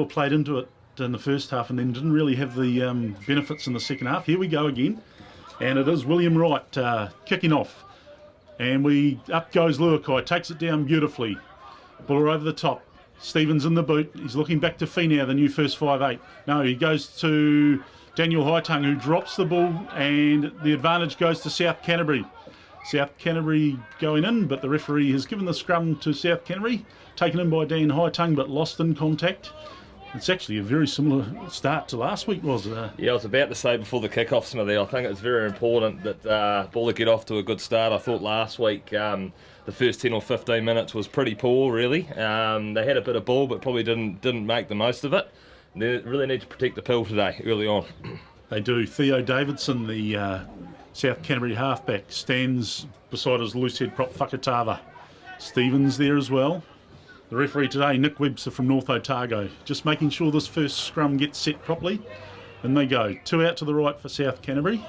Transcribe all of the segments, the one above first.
played into it in the first half and then didn't really have the benefits in the second half. Here we go again, and it is William Wright kicking off, and up goes Lochore, takes it down beautifully. Buller over the top. Stevens in the boot. He's looking back to Finau, the new first 5'8". No, he goes to Daniel Hightongue, who drops the ball, and the advantage goes to South Canterbury. South Canterbury going in, but the referee has given the scrum to South Canterbury, taken in by Dan Hightongue, but lost in contact. It's actually a very similar start to last week, was it? Yeah, I was about to say before the kick-off, Smithy, I think it's very important that Buller get off to a good start. I thought last week the first 10 or 15 minutes was pretty poor, really. They had a bit of ball, but probably didn't make the most of it. They really need to protect the pill today, early on. They do. Theo Davidson, the South Canterbury halfback, stands beside his loosehead prop Whakatava. Stevens there as well. The referee today, Nick Webster from North Otago, just making sure this first scrum gets set properly. And they go. 2 out to the right for South Canterbury.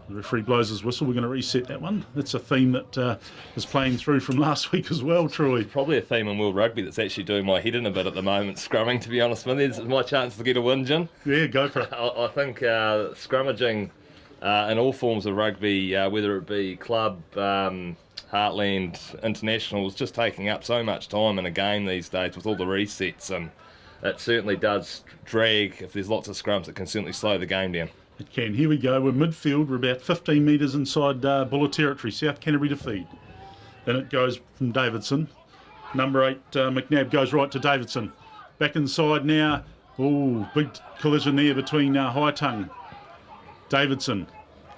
The referee blows his whistle. We're going to reset that one. That's a theme that is playing through from last week as well, Troy. Probably a theme in World Rugby that's actually doing my head in a bit at the moment, scrumming, to be honest with you. This is my chance to get a win, Jim. Yeah, go for it. I think scrummaging in all forms of rugby, whether it be club, Heartland, international, is just taking up so much time in a game these days with all the resets, and it certainly does drag. If there's lots of scrums, it can certainly slow the game down. It can. Here we go. We're midfield. We're about 15 metres inside Buller territory. South Canterbury to feed. Then it goes from Davidson. Number 8, McNabb, goes right to Davidson. Back inside now. Oh, big collision there between Hightongue. Davidson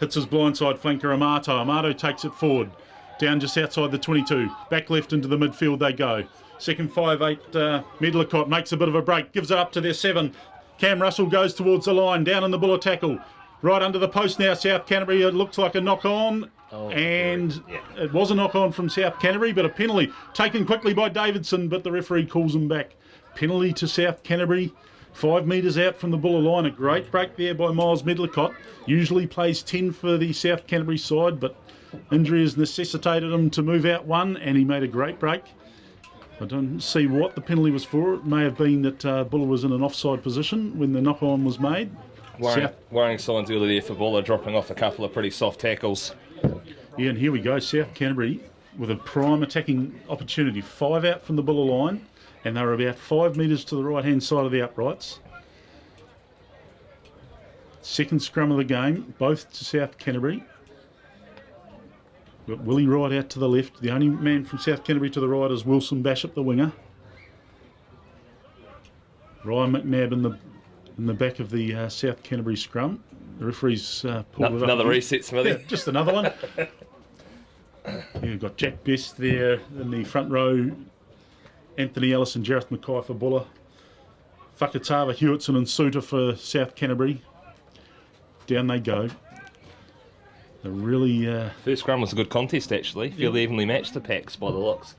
hits his blindside flanker Amato. Amato takes it forward. Down just outside the 22. Back left into the midfield they go. Second 5'8", Medlicott makes a bit of a break. Gives it up to their 7. Cam Russell goes towards the line. Down in the Buller tackle. Right under the post now, South Canterbury. It looks like a knock-on. It was a knock-on from South Canterbury, but a penalty taken quickly by Davidson, but the referee calls him back. Penalty to South Canterbury. 5 metres out from the Buller line. A great break there by Miles Medlicott. Usually plays 10 for the South Canterbury side, but injury has necessitated him to move out 1, and he made a great break. I don't see what the penalty was for. It may have been that Buller was in an offside position when the knock-on was made. Worrying signs early there for Buller, dropping off a couple of pretty soft tackles. Yeah, and here we go. South Canterbury with a prime attacking opportunity. 5 out from the Buller line, and they're about 5 metres to the right-hand side of the uprights. Second scrum of the game, both to South Canterbury. We've got Willie Wright out to the left. The only man from South Canterbury to the right is Wilson Bashop, the winger. Ryan McNabb in the back of the South Canterbury scrum. The referee's pulled it up. Another reset, Smithy. Yeah, just another one. You've got Jack Best there in the front row. Anthony Ellis and Jareth Mackay for Buller. Whakatava, Hewitson and Suter for South Canterbury. Down they go. They're really... First scrum was a good contest, actually. Fairly evenly matched the packs by the looks.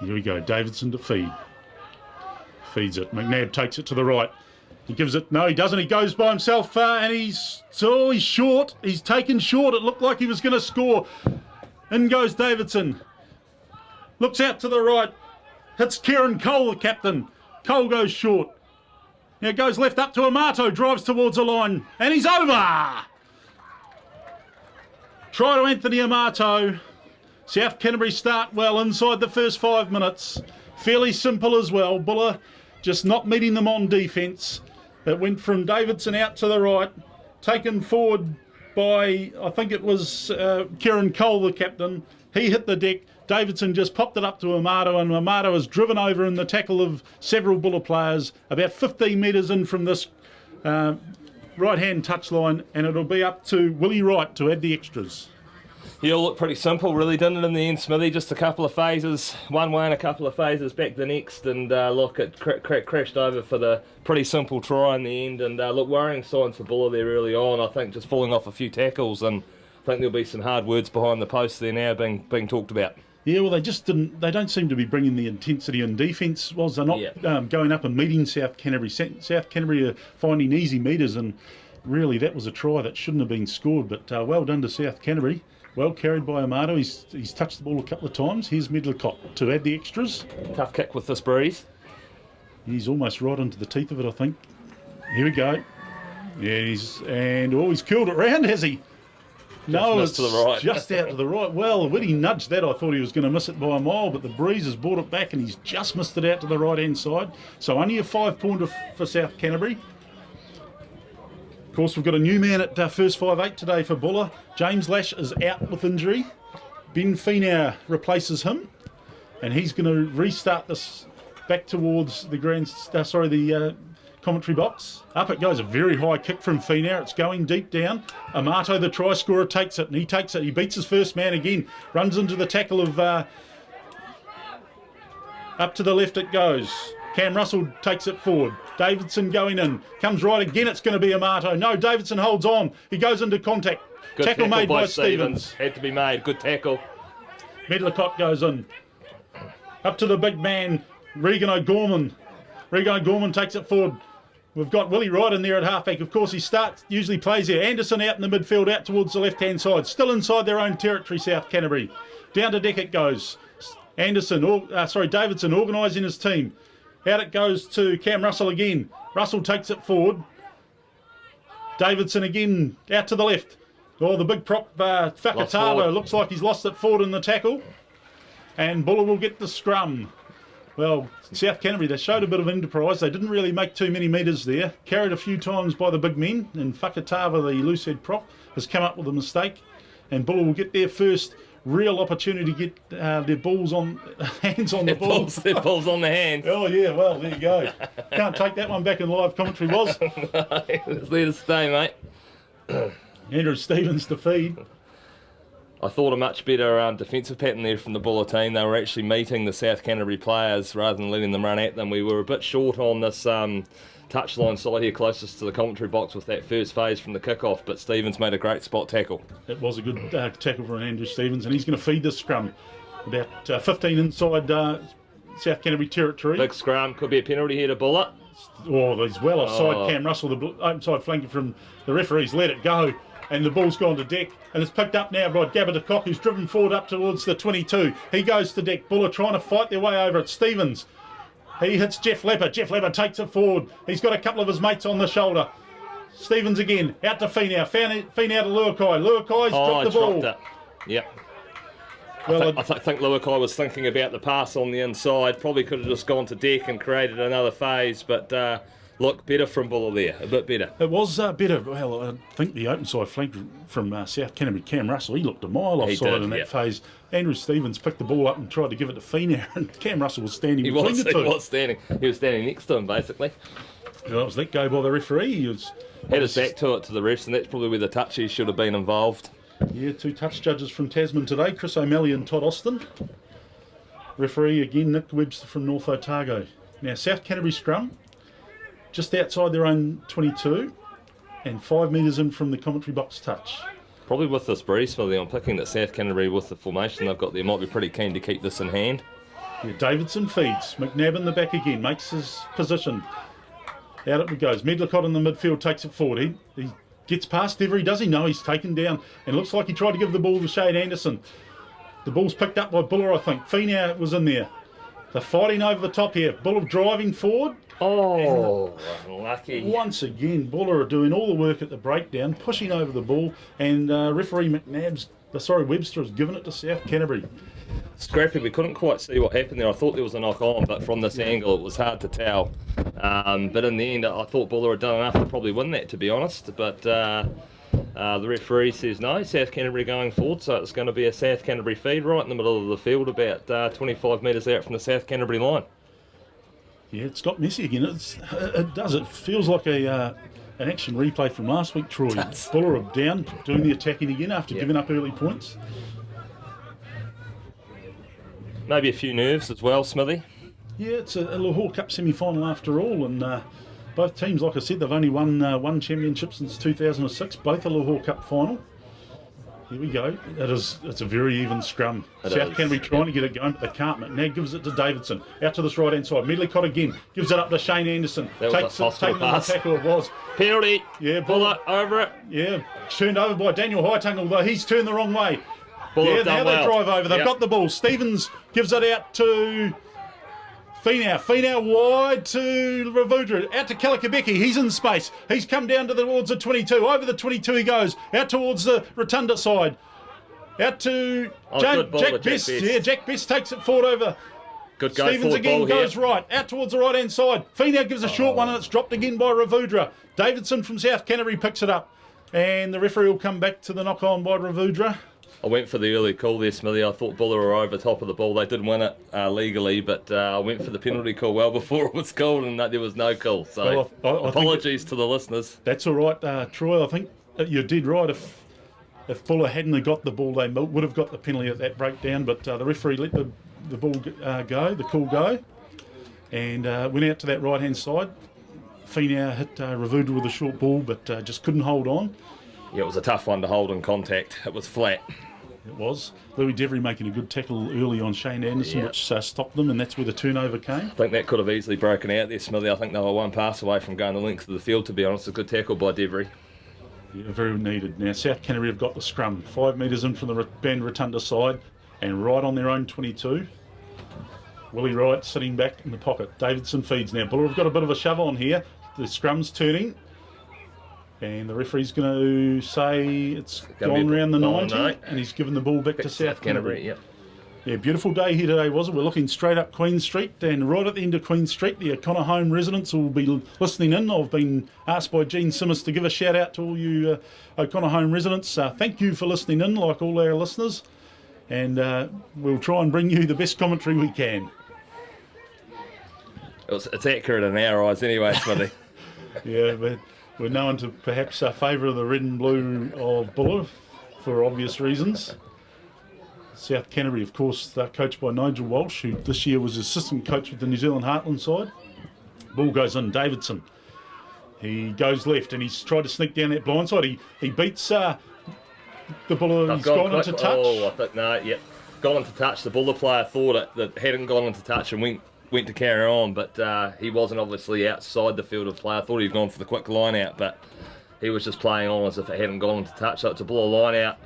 Here we go. Davidson to feed. Feeds it. McNabb takes it to the right. He gives it... No, he doesn't. He goes by himself and he's short. He's taken short. It looked like he was going to score. In goes Davidson. Looks out to the right. Hits Kieran Cole, the captain. Cole goes short. Now it goes left up to Amato, drives towards the line, and he's over! Try to Anthony Amato. South Canterbury start well inside the first 5 minutes. Fairly simple as well. Buller just not meeting them on defence. It went from Davidson out to the right, taken forward by, I think it was Kieran Cole, the captain. He hit the deck. Davidson just popped it up to Amato, and Amato is driven over in the tackle of several Buller players, about 15 metres in from this right-hand touchline, and it'll be up to Willie Wright to add the extras. Yeah, look pretty simple, really, didn't it, in the end, Smithy? Just a couple of phases, one way and a couple of phases back the next, and look, it crashed over for the pretty simple try in the end, and look, worrying signs for Buller there early on. I think just falling off a few tackles, and I think there'll be some hard words behind the post there now being talked about. Yeah, well, they don't seem to be bringing the intensity in defence. They're not going up and meeting South Canterbury. South Canterbury are finding easy metres, and really that was a try that shouldn't have been scored, but well done to South Canterbury. Well carried by Amato. He's touched the ball a couple of times. Here's Medlicott to add the extras. Tough kick with this breeze. He's almost right into the teeth of it, I think. Here we go. Yeah, he's curled it round, has he? No, it's to the right. just out to the right. Well, when he nudged that, I thought he was going to miss it by a mile, but the breeze has brought it back and he's just missed it out to the right-hand side. So only a 5-pointer for South Canterbury. Of course, we've got a new man at first 5'8" today for Buller. James Lash is out with injury. Ben Finau replaces him, and he's going to restart this back towards the commentary box. Up it goes, a very high kick from Finau. It's going deep down. Amato, the try scorer, takes it, and he takes it. He beats his first man again. Runs into the tackle of... up to the left it goes. Cam Russell takes it forward. Davidson going in. Comes right again. It's going to be Amato. No, Davidson holds on. He goes into contact. Good tackle made by Stevens. Had to be made. Good tackle. Medlicott goes in. Up to the big man, Regan O'Gorman. Regan O'Gorman takes it forward. We've got Willie Wright in there at halfback. Of course, he usually plays there. Anderson out in the midfield, out towards the left-hand side. Still inside their own territory, South Canterbury. Down to deck it goes. Davidson organising his team. Out it goes to Cam Russell again. Russell takes it forward. Davidson again out to the left. Oh, the big prop, Fakatava, looks like he's lost it forward in the tackle. And Buller will get the scrum. Well, South Canterbury, they showed a bit of enterprise. They didn't really make too many metres there. Carried a few times by the big men. And Fakatava, the loose head prop, has come up with a mistake. And Buller will get their first real opportunity to get their hands on the ball. Their balls on the hands. Oh, yeah, well, there you go. Can't take that one back in live commentary, was. It's there to stay, mate. Andrew Stevens to feed. I thought a much better defensive pattern there from the Buller team. They were actually meeting the South Canterbury players rather than letting them run at them. We were a bit short on this touchline side here closest to the commentary box with that first phase from the kickoff, but Stevens made a great spot tackle. It was a good tackle from Andrew Stevens, and he's going to feed the scrum. About 15 inside South Canterbury territory. Big scrum, could be a penalty here to Buller. Oh, he's well offside. Cam Russell, the outside flanker from the referees, let it go. And the ball's gone to deck, and it's picked up now by Gabba de Kock, who's driven forward up towards the 22. He goes to deck. Buller trying to fight their way over it. Stevens. He hits Jeff Lepper. Jeff Lepper takes it forward. He's got a couple of his mates on the shoulder. Stevens again. Out to Finau. Finau to Luakai. Luakai's dropped the ball. Dropped it. Yep. Well, I think Luakai was thinking about the pass on the inside. Probably could have just gone to deck and created another phase, but... Look, better from Buller there, a bit better. It was better. Well, I think the open side flank from South Canterbury, Cam Russell, he looked a mile offside in that phase. Andrew Stevens picked the ball up and tried to give it to Finau, and Cam Russell was standing between the two. He was standing next to him, basically. Well, it was let go by the referee. He had his back to it to the refs, and that's probably where the touchies should have been involved. Yeah, 2 touch judges from Tasman today, Chris O'Malley and Todd Austin. Referee again, Nick Webster from North Otago. Now, South Canterbury scrum. Just outside their own 22 and 5 metres in from the commentary box touch. Probably with this breeze, I'm picking that South Canterbury with the formation they've got there might be pretty keen to keep this in hand. Yeah, Davidson feeds. McNabb in the back again, makes his position. Out it goes. Medlicott in the midfield takes it forward. He gets past Every, does he? No, he's taken down. And looks like he tried to give the ball to Shane Anderson. The ball's picked up by Buller, I think. Finau was in there. They're fighting over the top here. Buller driving forward. Oh, unlucky. Once again, Buller are doing all the work at the breakdown, pushing over the ball, and referee Webster has given it to South Canterbury. Scrappy, we couldn't quite see what happened there. I thought there was a knock on, but from this angle it was hard to tell. But in the end, I thought Buller had done enough to probably win that, to be honest. But the referee says no, South Canterbury going forward, so it's going to be a South Canterbury feed right in the middle of the field, about 25 metres out from the South Canterbury line. Yeah, it's got messy again. It does. It feels like an action replay from last week, Troy. Buller are down, doing the attacking again after giving up early points. Maybe a few nerves as well, Smithy. Yeah, it's a Lochore Cup semi-final after all, and both teams, like I said, they've only won one championship since 2006, both a Lochore Cup final. Here we go. It's a very even scrum. South Canterbury trying to get it going, but they can't. McNabb gives it to Davidson. Out to this right-hand side. Medlicott again. Gives it up to Shane Anderson. Takes a pass. The tackle it was. Penalty. Yeah, Buller over it. Yeah. Turned over by Daniel Hightongue, although he's turned the wrong way. Buller Yeah, have now done they well. drive over. They've Yep. got the ball. Stevens gives it out to Finau. Finau wide to Ravudra. Out to Kalikabeki. He's in space. He's come down towards the 22. Over the 22 he goes. Out towards the Rotunda side. Out to Good ball to Jack Best. Yeah, Jack Best takes it forward over. Good go Stevens forward again ball goes here. right, out towards the right-hand side. Finau gives a short one and it's dropped again by Ravudra. Davidson from South Canterbury picks it up. And the referee will come back to the knock-on by Ravudra. I went for the early call there, Smithy. I thought Buller were over top of the ball. They did win it legally, but I went for the penalty call well before it was called, and there was no call. So Well, I apologies to the listeners. That's all right, Troy. I think you did right. If Buller hadn't have got the ball, they would have got the penalty at that breakdown, but the referee let the ball go, the call go, and went out to that right-hand side. Finau hit Ravudra with a short ball, but just couldn't hold on. Yeah, it was a tough one to hold in contact. It was flat. It was. Louis Devery making a good tackle early on Shane Anderson, which stopped them, and that's where the turnover came. I think that could have easily broken out there, Smithy. I think they were one pass away from going the length of the field, to be honest. A good tackle by Devery. Yeah, very needed. Now, South Canterbury have got the scrum 5 metres in from the Band Rotunda side and right on their own 22. Willie Wright sitting back in the pocket. Davidson feeds now. Buller have got a bit of a shove on here. The scrum's turning. And the referee's going to say it's gone round the 90, and he's given the ball back to South Canterbury. Yep. Yeah, beautiful day here today, was it? We're looking straight up Queen Street, and right at the end of Queen Street, the O'Connor Home residents will be listening in. I've been asked by Gene Simmons to give a shout out to all you O'Connor Home residents. Thank you for listening in, like all our listeners, and we'll try and bring you the best commentary we can. It's accurate in our eyes anyway, Smithy. Yeah, but we're known to perhaps favour the red and blue of Buller for obvious reasons. South Canterbury, of course, coached by Nigel Walsh, who this year was assistant coach with the New Zealand Heartland side. Ball goes in, Davidson. He goes left and he's tried to sneak down that blind side. He beats the Buller. He's gone into touch. Oh, I think, no, yep. Gone into touch. The Buller player thought it hadn't gone into touch and went to carry on, but he wasn't obviously outside the field of play. I thought he'd gone for the quick line out, but he was just playing on as if it hadn't gone into touch. So it's a Buller line out.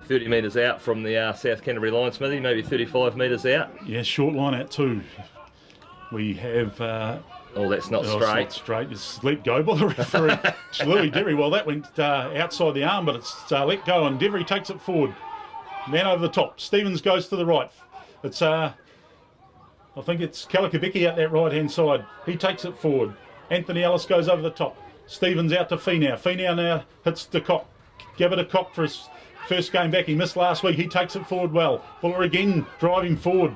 30 metres out from the South Canterbury line, Smithy, maybe 35 metres out. Yeah, short line out too. We have... oh, that's not straight. It's not straight. It's let go by the referee. It's Louis Devery. Well, that went outside the arm, but it's let go, and Devery takes it forward. Man over the top. Stevens goes to the right. It's... I think it's Kalikabeki out that right-hand side. He takes it forward. Anthony Ellis goes over the top. Stevens out to Finau. Finau now hits De Kock. Give it a Kock for his first game back. He missed last week. He takes it forward well. Buller again driving forward.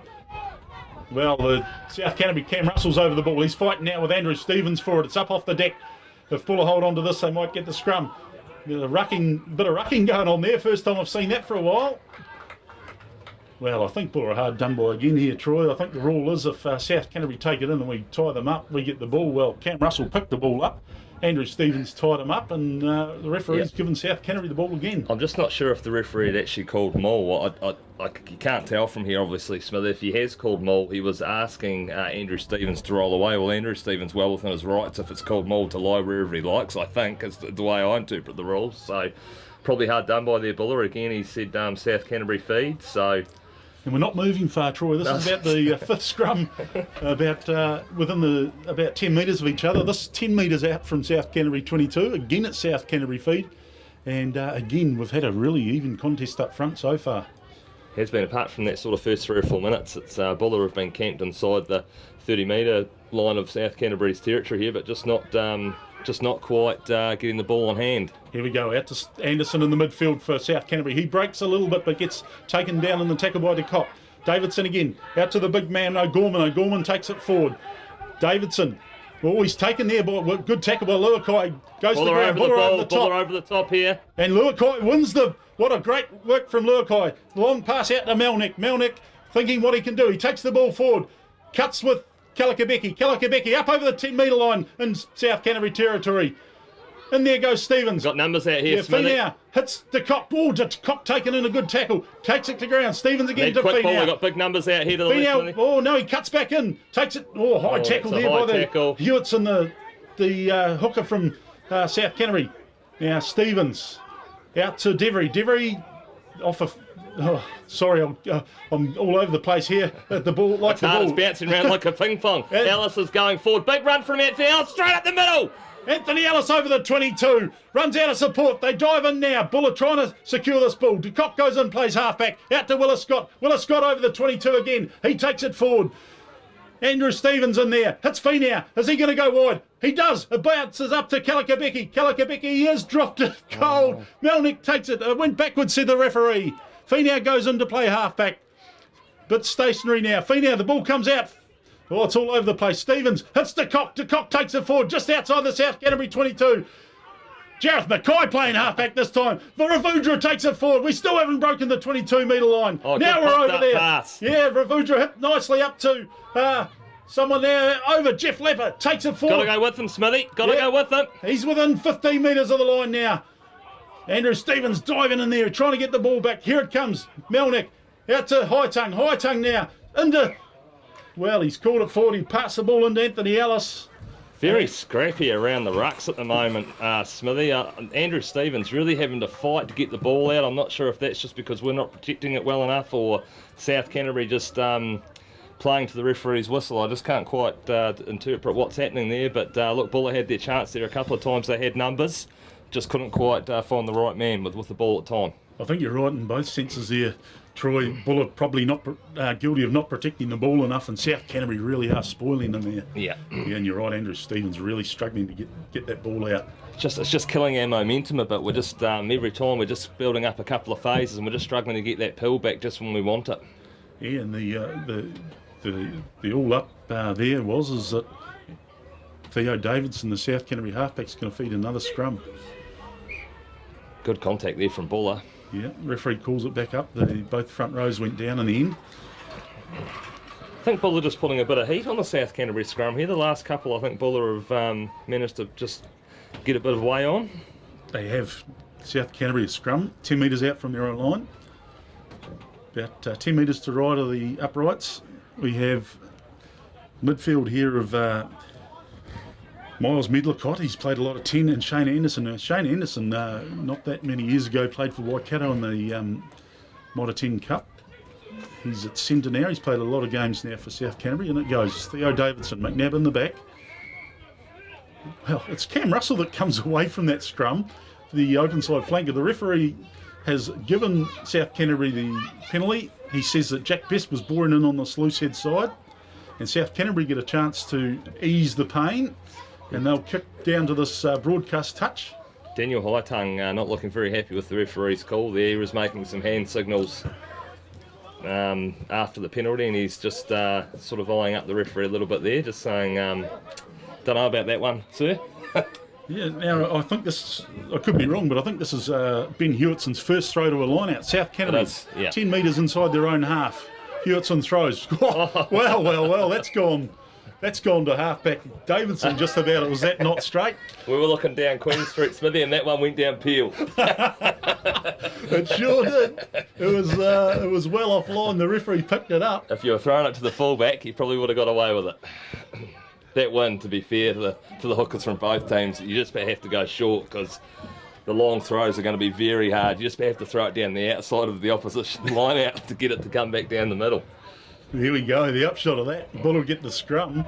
Well, the South Canterbury Cam Russell's over the ball. He's fighting now with Andrew Stevens for it. It's up off the deck. If Buller hold on to this, they might get the scrum. There's a bit of rucking going on there. First time I've seen that for a while. Well, I think Buller are hard done by again here, Troy. I think the rule is if South Canterbury take it in and we tie them up, we get the ball. Well, Cam Russell picked the ball up. Andrew Stevens tied him up, and the referee's given South Canterbury the ball again. I'm just not sure if the referee had actually called maul. You can't tell from here, obviously, Smith. If he has called maul, he was asking Andrew Stevens to roll away. Well, Andrew Stevens well within his rights if it's called maul to lie wherever he likes, I think, is the way I interpret the rules. So probably hard done by their Buller. Again, he said South Canterbury feed, so... And we're not moving far, Troy. This is about the fifth scrum, within about 10 metres of each other. This is 10 metres out from South Canterbury 22. Again, it's South Canterbury feed. And again, we've had a really even contest up front so far. Has been, apart from that sort of first 3 or 4 minutes, it's Buller have been camped inside the 30-metre line of South Canterbury's territory here, but just not quite getting the ball on hand. Here we go, out to Anderson in the midfield for South Canterbury. He breaks a little bit, but gets taken down in the tackle by De Kock. Davidson again, out to the big man O'Gorman. O'Gorman takes it forward. Davidson, well, he's taken there by good tackle by Luakai. Goes to the ground, Buller over the top here. And Luakai wins what a great work from Luakai. Long pass out to Melnick. Melnick thinking what he can do. He takes the ball forward, cuts with Kalikabeki. Kalikabeki up over the 10-metre line in South Canterbury territory. And there goes Stevens. Got numbers out here, Smithy. Finau hits De Kock. Oh, De Kock taken in a good tackle. Takes it to ground. Stevens again to Finau. We've got big numbers out here to the left. Oh, no, he cuts back in. Takes it. Oh, high tackle there by the Hewitts and the hooker from South Canterbury. Now, Stevens out to Devery. Devery off Sorry, I'm all over the place here at the ball. Like the ball. It's bouncing around like a ping pong. Ellis is going forward. Big run from Anthony Ellis, straight up the middle. Anthony Ellis over the 22. Runs out of support. They dive in now. Buller trying to secure this ball. De Kock goes in, plays halfback. Out to Willis Scott. Willis Scott over the 22 again. He takes it forward. Andrew Stevens in there. Hits Finau. Is he going to go wide? He does. It bounces up to Kalikabeki. Kalikabeki has dropped it cold. Melnick takes it. It went backwards, said the referee. Finau goes in to play halfback. Bit stationary now. Finau, the ball comes out. Oh, it's all over the place. Stevens hits De Kock. De Kock takes it forward just outside the South Canterbury 22. Gareth Mackay playing halfback this time. Ravudra takes it forward. We still haven't broken the 22-metre line. Now we're over there. Pass. Yeah, Ravudra hit nicely up to someone there over. Jeff Lepper takes it forward. Got to go with him, Smithy. Got to go with him. He's within 15 metres of the line now. Andrew Stevens diving in there, trying to get the ball back. Here it comes. Melnick out to Hightongue. Hightongue now into... Well, he's called it forward. He passed the ball into Anthony Ellis. Very scrappy around the rucks at the moment, Smithy. Andrew Stevens really having to fight to get the ball out. I'm not sure if that's just because we're not protecting it well enough or South Canterbury just playing to the referee's whistle. I just can't quite interpret what's happening there. But look, Buller had their chance there a couple of times. They had numbers. Just couldn't quite find the right man with the ball at time. I think you're right in both senses there, Troy. Buller probably not guilty of not protecting the ball enough, and South Canterbury really are spoiling them there. Yeah, and you're right. Andrew Stevens really struggling to get that ball out. It's just killing our momentum a bit. We're just every time we're just building up a couple of phases, and we're just struggling to get that pill back just when we want it. Yeah, and the all up there is that Theo Davidson, the South Canterbury halfback, is going to feed another scrum. Good contact there from Buller. Yeah, referee calls it back up. Both front rows went down in the end. I think Buller just putting a bit of heat on the South Canterbury scrum here. The last couple, I think Buller have managed to just get a bit of way on. They have South Canterbury scrum 10 metres out from their own line. About 10 metres to right of the uprights. We have midfield here of Miles Medlicott. He's played a lot of 10, and Shane Anderson. Shane Anderson, not that many years ago, played for Waikato in the Mitre 10 Cup. He's at centre now. He's played a lot of games now for South Canterbury, and it goes Theo Davidson, McNabb in the back. Well, it's Cam Russell that comes away from that scrum, the open side flanker. The referee has given South Canterbury the penalty. He says that Jack Best was boring in on the sluice head side, and South Canterbury get a chance to ease the pain. And they'll kick down to this broadcast touch. Daniel Hightongue not looking very happy with the referee's call there. He was making some hand signals after the penalty, and he's just sort of eyeing up the referee a little bit there, just saying, don't know about that one, sir. Yeah, now I think this, I could be wrong, but I think this is Ben Hewittson's first throw to a line out. South Canterbury, yeah. 10 metres inside their own half. Hewitson throws. Oh, well, that's gone. That's gone to halfback Davidson just about. Was that not straight? We were looking down Queen Street, Smithy, and that one went down Peel. It sure did. It was well offline. The referee picked it up. If you were throwing it to the fullback, he probably would have got away with it. That win, to be fair to the hookers from both teams, you just have to go short because the long throws are going to be very hard. You just have to throw it down the outside of the opposition line out to get it to come back down the middle. Here we go, the upshot of that. Bull will get the scrum.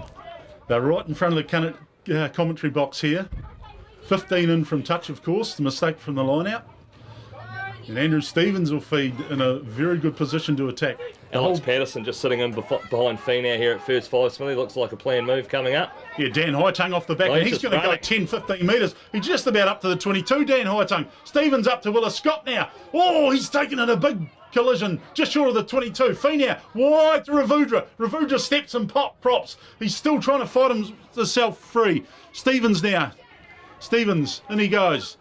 They're right in front of the commentary box here. 15 in from touch, of course, the mistake from the line out. And Andrew Stevens will feed in a very good position to attack. Alex Patterson just sitting in behind Finau here at first five. Smithy looks like a planned move coming up. Yeah, Dan Hightongue off the back, and he's going to go 10, 15 metres. He's just about up to the 22, Dan Hightongue. Stevens up to Willis Scott now. Oh, he's taken in a big collision just short of the 22. Finau wide to Ravudra. Ravudra steps and props. He's still trying to fight himself free. Stevens now. Stevens, in he goes.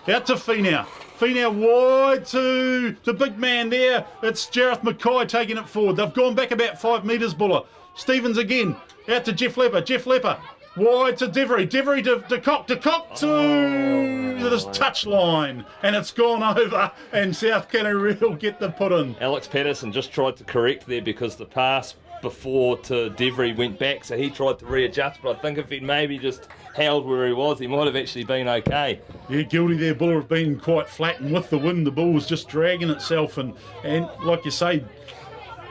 Out to Finau. Finau wide to the big man there. It's Gareth Mackay taking it forward. They've gone back about 5 metres, Buller. Stevens again. Out to Jeff Lepper. Jeff Lepper. Wide to Devery. Devery to De Kock. De Kock to this touch line. And it's gone over. And South Canterbury will get the put in. Alex Patterson just tried to correct there because the pass before to Devery went back, so he tried to readjust, but I think if he'd maybe just held where he was, he might have actually been okay. Yeah, guilty there, Buller, of being quite flat, and with the wind, the ball was just dragging itself, and like you say,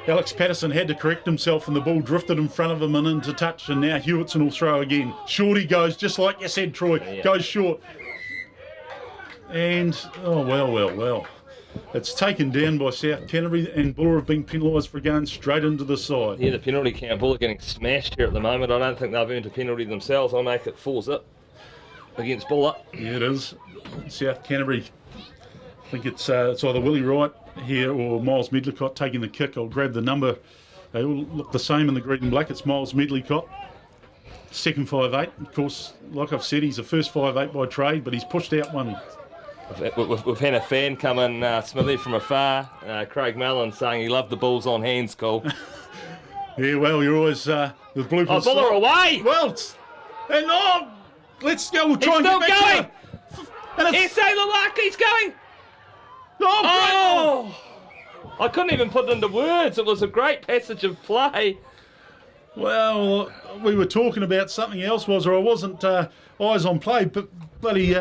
Alex Patterson had to correct himself, and the ball drifted in front of him and into touch, and now Hewitson will throw again. Shorty goes, just like you said, Troy, goes short. And, oh, well. It's taken down by South Canterbury, and Buller have been penalised for going straight into the side. Yeah, the penalty count, Buller getting smashed here at the moment. I don't think they've earned a penalty themselves. I'll make it 4-0 against Buller. Yeah, it is. South Canterbury, I think it's either Willie Wright here or Miles Medlicott taking the kick. I'll grab the number. They all look the same in the green and black. It's Miles Medlicott. Second 5'8". Of course, like I've said, he's a first 5'8" by trade, but he's pushed out one. We've had a fan come in, Smithy, from afar, Craig Mellon, saying he loved the balls on hands call. Yeah, well, you're always the bloopers. Oh, Buller away! Well, let's go. We'll try He's and get back going! S.A. Lalaki's going! Oh! I couldn't even put it into words. It was a great passage of play. Well, we were talking about something else, or I wasn't eyes on play, but bloody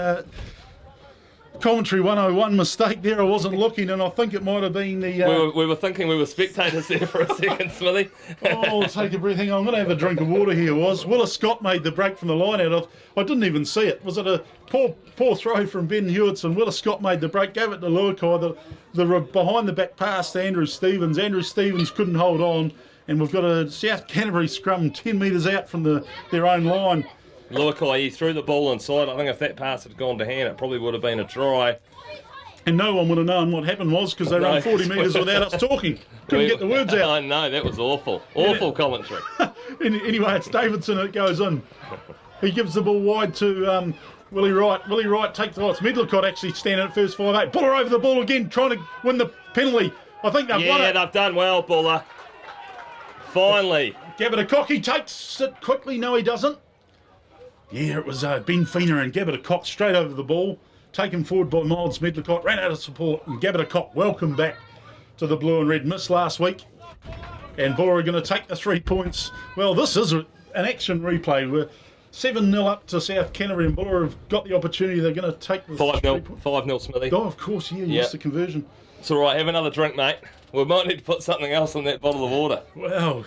commentary 101 mistake there. I wasn't looking, and I think it might have been the... We were thinking we were spectators there for a second, Smithy. I'll take a breath. Hang on, I'm going to have a drink of water here. Willis Scott made the break from the line out. I didn't even see it. Was it a poor throw from Ben Hewitson? Willis Scott made the break, gave it to Lochore. The behind the back pass to Andrew Stevens. Andrew Stevens couldn't hold on, and we've got a South Canterbury scrum 10 metres out from their own line. Lochore, he threw the ball inside. I think if that pass had gone to hand, it probably would have been a try. And no one would have known what happened was because they ran 40 metres without us talking. Couldn't get the words out. I know, that was awful. Awful commentary. Anyway, it's Davidson that goes in. He gives the ball wide to Willie Wright. Willie Wright takes the ball. It's Medlicott actually standing at first 5'8". Buller over the ball again, trying to win the penalty. I think they've won it. Yeah, they've done well, Buller. Finally. Gabbitter he takes it quickly. No, he doesn't. Yeah, it was Ben Feener and Gabbitter straight over the ball. Taken forward by Miles Medlicott. Ran out of support. And Gabbitter welcome back to the blue and red. Missed last week. And Buller are going to take the 3 points. Well, this is an action replay. We're 7-0 up to South Canterbury, and Buller have got the opportunity. They're going to take the 5-0, Smithy. Oh, of course, yeah, yes, the conversion. It's all right. Have another drink, mate. We might need to put something else in that bottle of water. Well,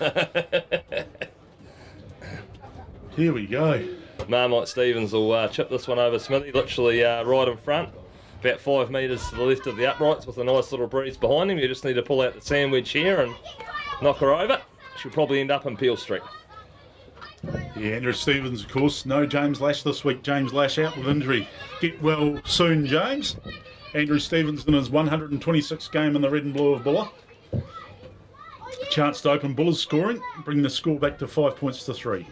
here we go. Marmite Stevens will chip this one over Smithy, literally right in front, about 5 metres to the left of the uprights with a nice little breeze behind him. You just need to pull out the sandwich here and knock her over. She'll probably end up in Peel Street. Yeah, Andrew Stevens, of course. No James Lash this week. James Lash out with injury. Get well soon, James. Andrew Stevens in his 126th game in the red and blue of Buller. Chance to open Buller's scoring, bring the score back to 5 points to 3.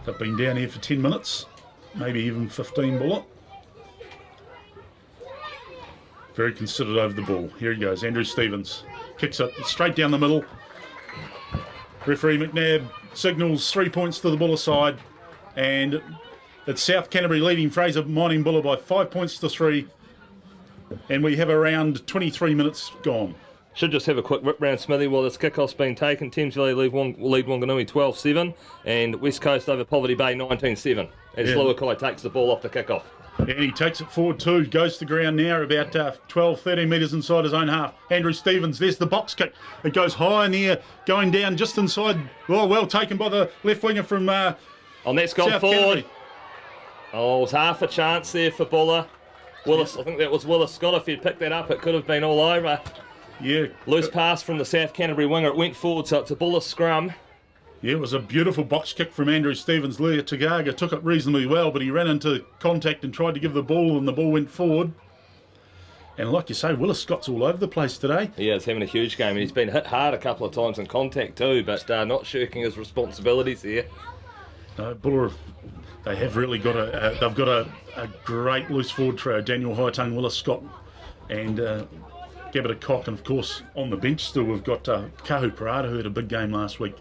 They've been down here for 10 minutes, maybe even 15, Buller. Very considered over the ball. Here he goes, Andrew Stevens. Kicks it straight down the middle. Referee McNabb signals 3 points to the Buller side. And it's South Canterbury leading Fraser Mining Buller by 5 points to 3. And we have around 23 minutes gone. Should just have a quick rip round, Smithy, while this kick-off's been taken. Thames Valley lead Wanganui 12-7 and West Coast over Poverty Bay 19-7 as Lochore takes the ball off the kick-off. And he takes it forward too, goes to ground now about 12-13 metres inside his own half. Andrew Stevens, there's the box kick. It goes high in the air, going down just inside. Well taken by the left winger from on that's gone South forward. Canterbury. Oh, it was half a chance there for Buller. Willis, I think that was Willis Scott. If he'd picked that up, it could have been all over. Yeah. Loose pass from the South Canterbury winger. It went forward, so it's a Buller scrum. Yeah, it was a beautiful box kick from Andrew Stevens. Leah Tagaga took it reasonably well, but he ran into contact and tried to give the ball, and the ball went forward. And like you say, Willis Scott's all over the place today. Yeah, he's having a huge game. He's been hit hard a couple of times in contact too, but not shirking his responsibilities here. No, Buller, they have really got they've got a great loose forward trio. Daniel Hightongue, Willis Scott, and Gabbitter, and of course on the bench still we've got Kahu Parada, who had a big game last week.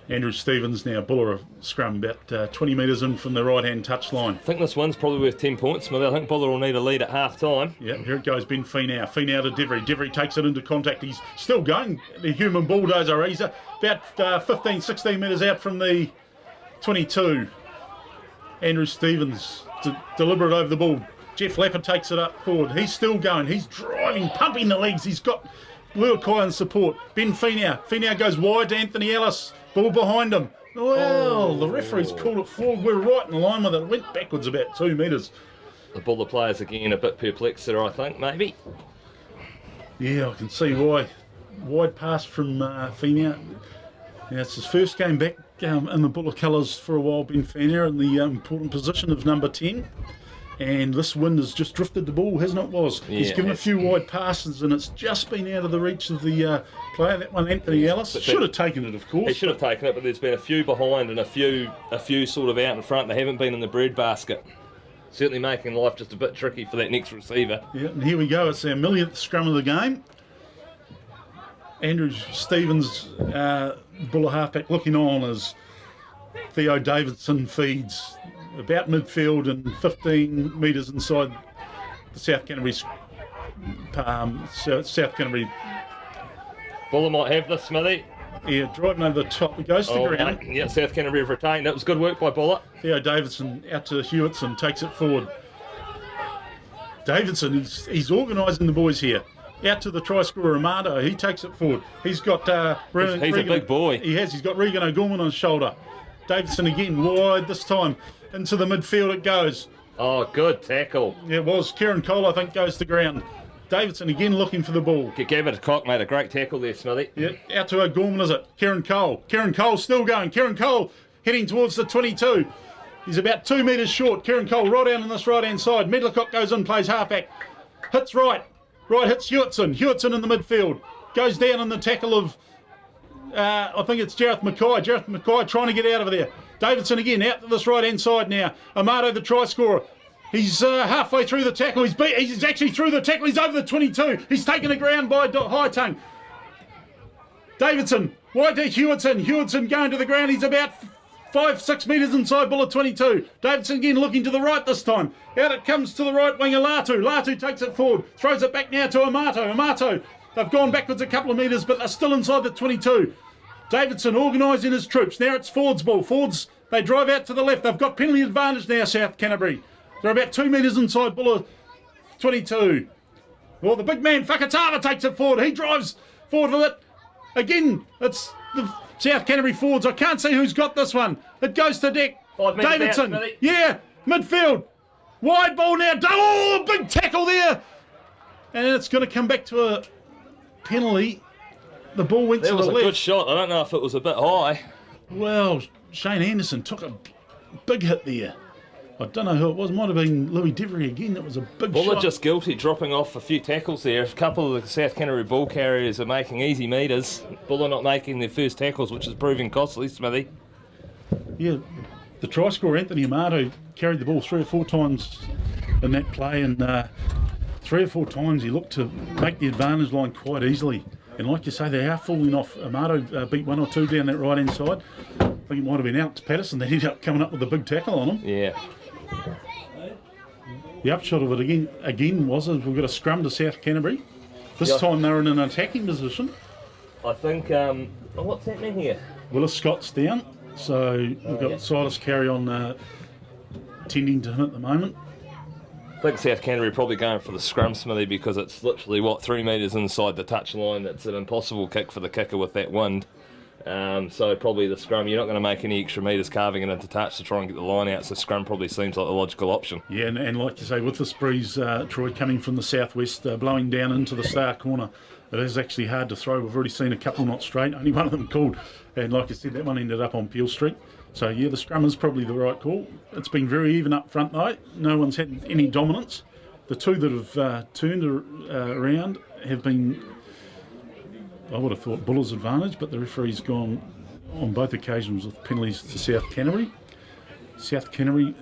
Andrew Stevens now, Buller of scrum, about 20 metres in from the right-hand touchline. I think this one's probably worth 10 points, Smithy. I think Buller will need a lead at half-time. Yeah, here it goes, Ben Finau. Finau to Devery. Devery takes it into contact. He's still going. The human bulldozer. He's about 15, 16 metres out from the 22. Andrew Stevens deliberate over the ball. Jeff Lapper takes it up forward. He's still going. He's driving, pumping the legs. He's got Lochore in support. Ben Finau. Finau goes wide to Anthony Ellis. Ball behind him. Well, the referee's called it forward. We're right in line with it. It went backwards about 2 metres. The Buller players again a bit perplexed there, I think, maybe. Yeah, I can see why. Wide pass from Finau. Yeah, it's his first game back in the Buller colours for a while, Ben Finau, in the important position of number 10. And this wind has just drifted the ball, hasn't it, Was? Yeah, he's given a few wide passes and it's just been out of the reach of the player. That one, Anthony Ellis, should have taken it, of course. He should have taken it, but there's been a few behind and a few sort of out in front. They haven't been in the breadbasket. Certainly making life just a bit tricky for that next receiver. Yeah, and here we go. It's our millionth scrum of the game. Andrew Stevens, Buller halfback, looking on as Theo Davidson feeds about midfield and 15 metres inside the South Canterbury. South Canterbury. Buller might have this, Smithy. Yeah, driving over the top. It goes to the ground. Mate. Yeah, South Canterbury have retained. That was good work by Buller. Theo Davidson out to Hewitson, takes it forward. Davidson, he's organising the boys here. Out to the try scorer, Amato. He takes it forward. He's got he's a big boy. He's got Regan O'Gorman on his shoulder. Davidson again, wide this time. Into the midfield it goes. Oh, good tackle. Yeah, it was. Kieran Cole, I think, goes to ground. Davidson again looking for the ball. Gave it a cock, mate. A great tackle there, Smithy. Yeah, out to O'Gorman, is it? Kieran Cole. Kieran Cole still going. Kieran Cole heading towards the 22. He's about 2 metres short. Kieran Cole right down on this right-hand side. Medlicott goes in, plays halfback. Hits right. Right, hits Hewitson. Hewitson in the midfield. Goes down in the tackle of, I think it's Jareth Mackay. Jareth Mackay trying to get out of there. Davidson again out to this right-hand side now. Amato, the try scorer. He's halfway through the tackle. He's actually through the tackle. He's over the 22. He's taken the ground by High Tongue. Davidson, wide to Hewitson. Hewitson going to the ground. He's about 5-6 metres inside Buller 22. Davidson again looking to the right this time. Out it comes to the right winger, Latu. Latu takes it forward. Throws it back now to Amato. Amato, they've gone backwards a couple of metres, but they're still inside the 22. Davidson organising his troops. Now it's Ford's ball. Ford's, they drive out to the left. They've got penalty advantage now, South Canterbury. They're about 2 metres inside Buller 22. Well, the big man, Whakatava, takes it forward. He drives forward with it. Again, it's the South Canterbury forwards. I can't see who's got this one. It goes to deck. Davidson. Yeah, midfield. Wide ball now. Oh, big tackle there. And it's going to come back to a penalty. The ball went to the left. That was a good shot. I don't know if it was a bit high. Well, Shane Anderson took a big hit there. I don't know who it was. Might have been Louis Devery again. That was a big shot. Buller just guilty, dropping off a few tackles there. A couple of the South Canterbury ball carriers are making easy meters. Buller not making their first tackles, which is proving costly, Smithy. Yeah, the try scorer, Anthony Amato, carried the ball 3 or 4 times in that play, and 3 or 4 times he looked to make the advantage line quite easily. And like you say, they are falling off. Amato beat 1 or 2 down that right-hand side. I think it might have been Alex Patterson that ended up coming up with a big tackle on him. Yeah. The upshot of it again was we've got a scrum to South Canterbury. This time they're in an attacking position. I think, what's happening here? Willis Scott's down, so we've got Silas Carey on tending to him at the moment. I think South Canterbury probably going for the scrum, Smithy, because it's literally, 3 metres inside the touch line. It's an impossible kick for the kicker with that wind. So probably the scrum. You're not going to make any extra metres carving it into touch to try and get the line out, so scrum probably seems like the logical option. Yeah, and like you say, with this breeze, Troy, coming from the southwest, blowing down into the star corner, it is actually hard to throw. We've already seen a couple not straight, only one of them called, and like I said, that one ended up on Peel Street. So yeah, the scrum is probably the right call. It's been very even up front though. No one's had any dominance. The two that have turned around have been, I would have thought, Buller's advantage, but the referee's gone on both occasions with penalties to South Canterbury. South Canterbury,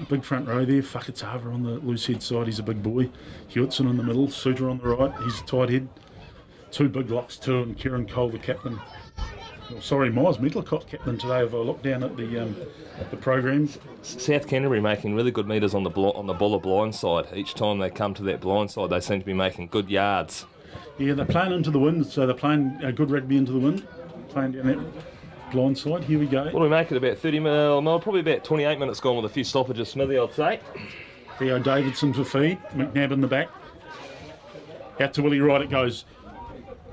big front row there. Whakatava on the loose head side, he's a big boy. Hewitson in the middle, Suter on the right, he's a tight head. 2 big locks too, and Kieran Cole, the captain. Sorry, Miles Medlicott captain today. If I look down at the programs. South Canterbury making really good metres on the Buller blind side. Each time they come to that blind side, they seem to be making good yards. Yeah, they're playing into the wind, so they're playing good rugby into the wind. Playing down that blind side. Here we go. What do we make it? About 30 minutes, probably about 28 minutes gone with a few stoppages, Smithy, I'd say. Theo Davidson to feed. McNabb in the back. Out to Willie Wright it goes.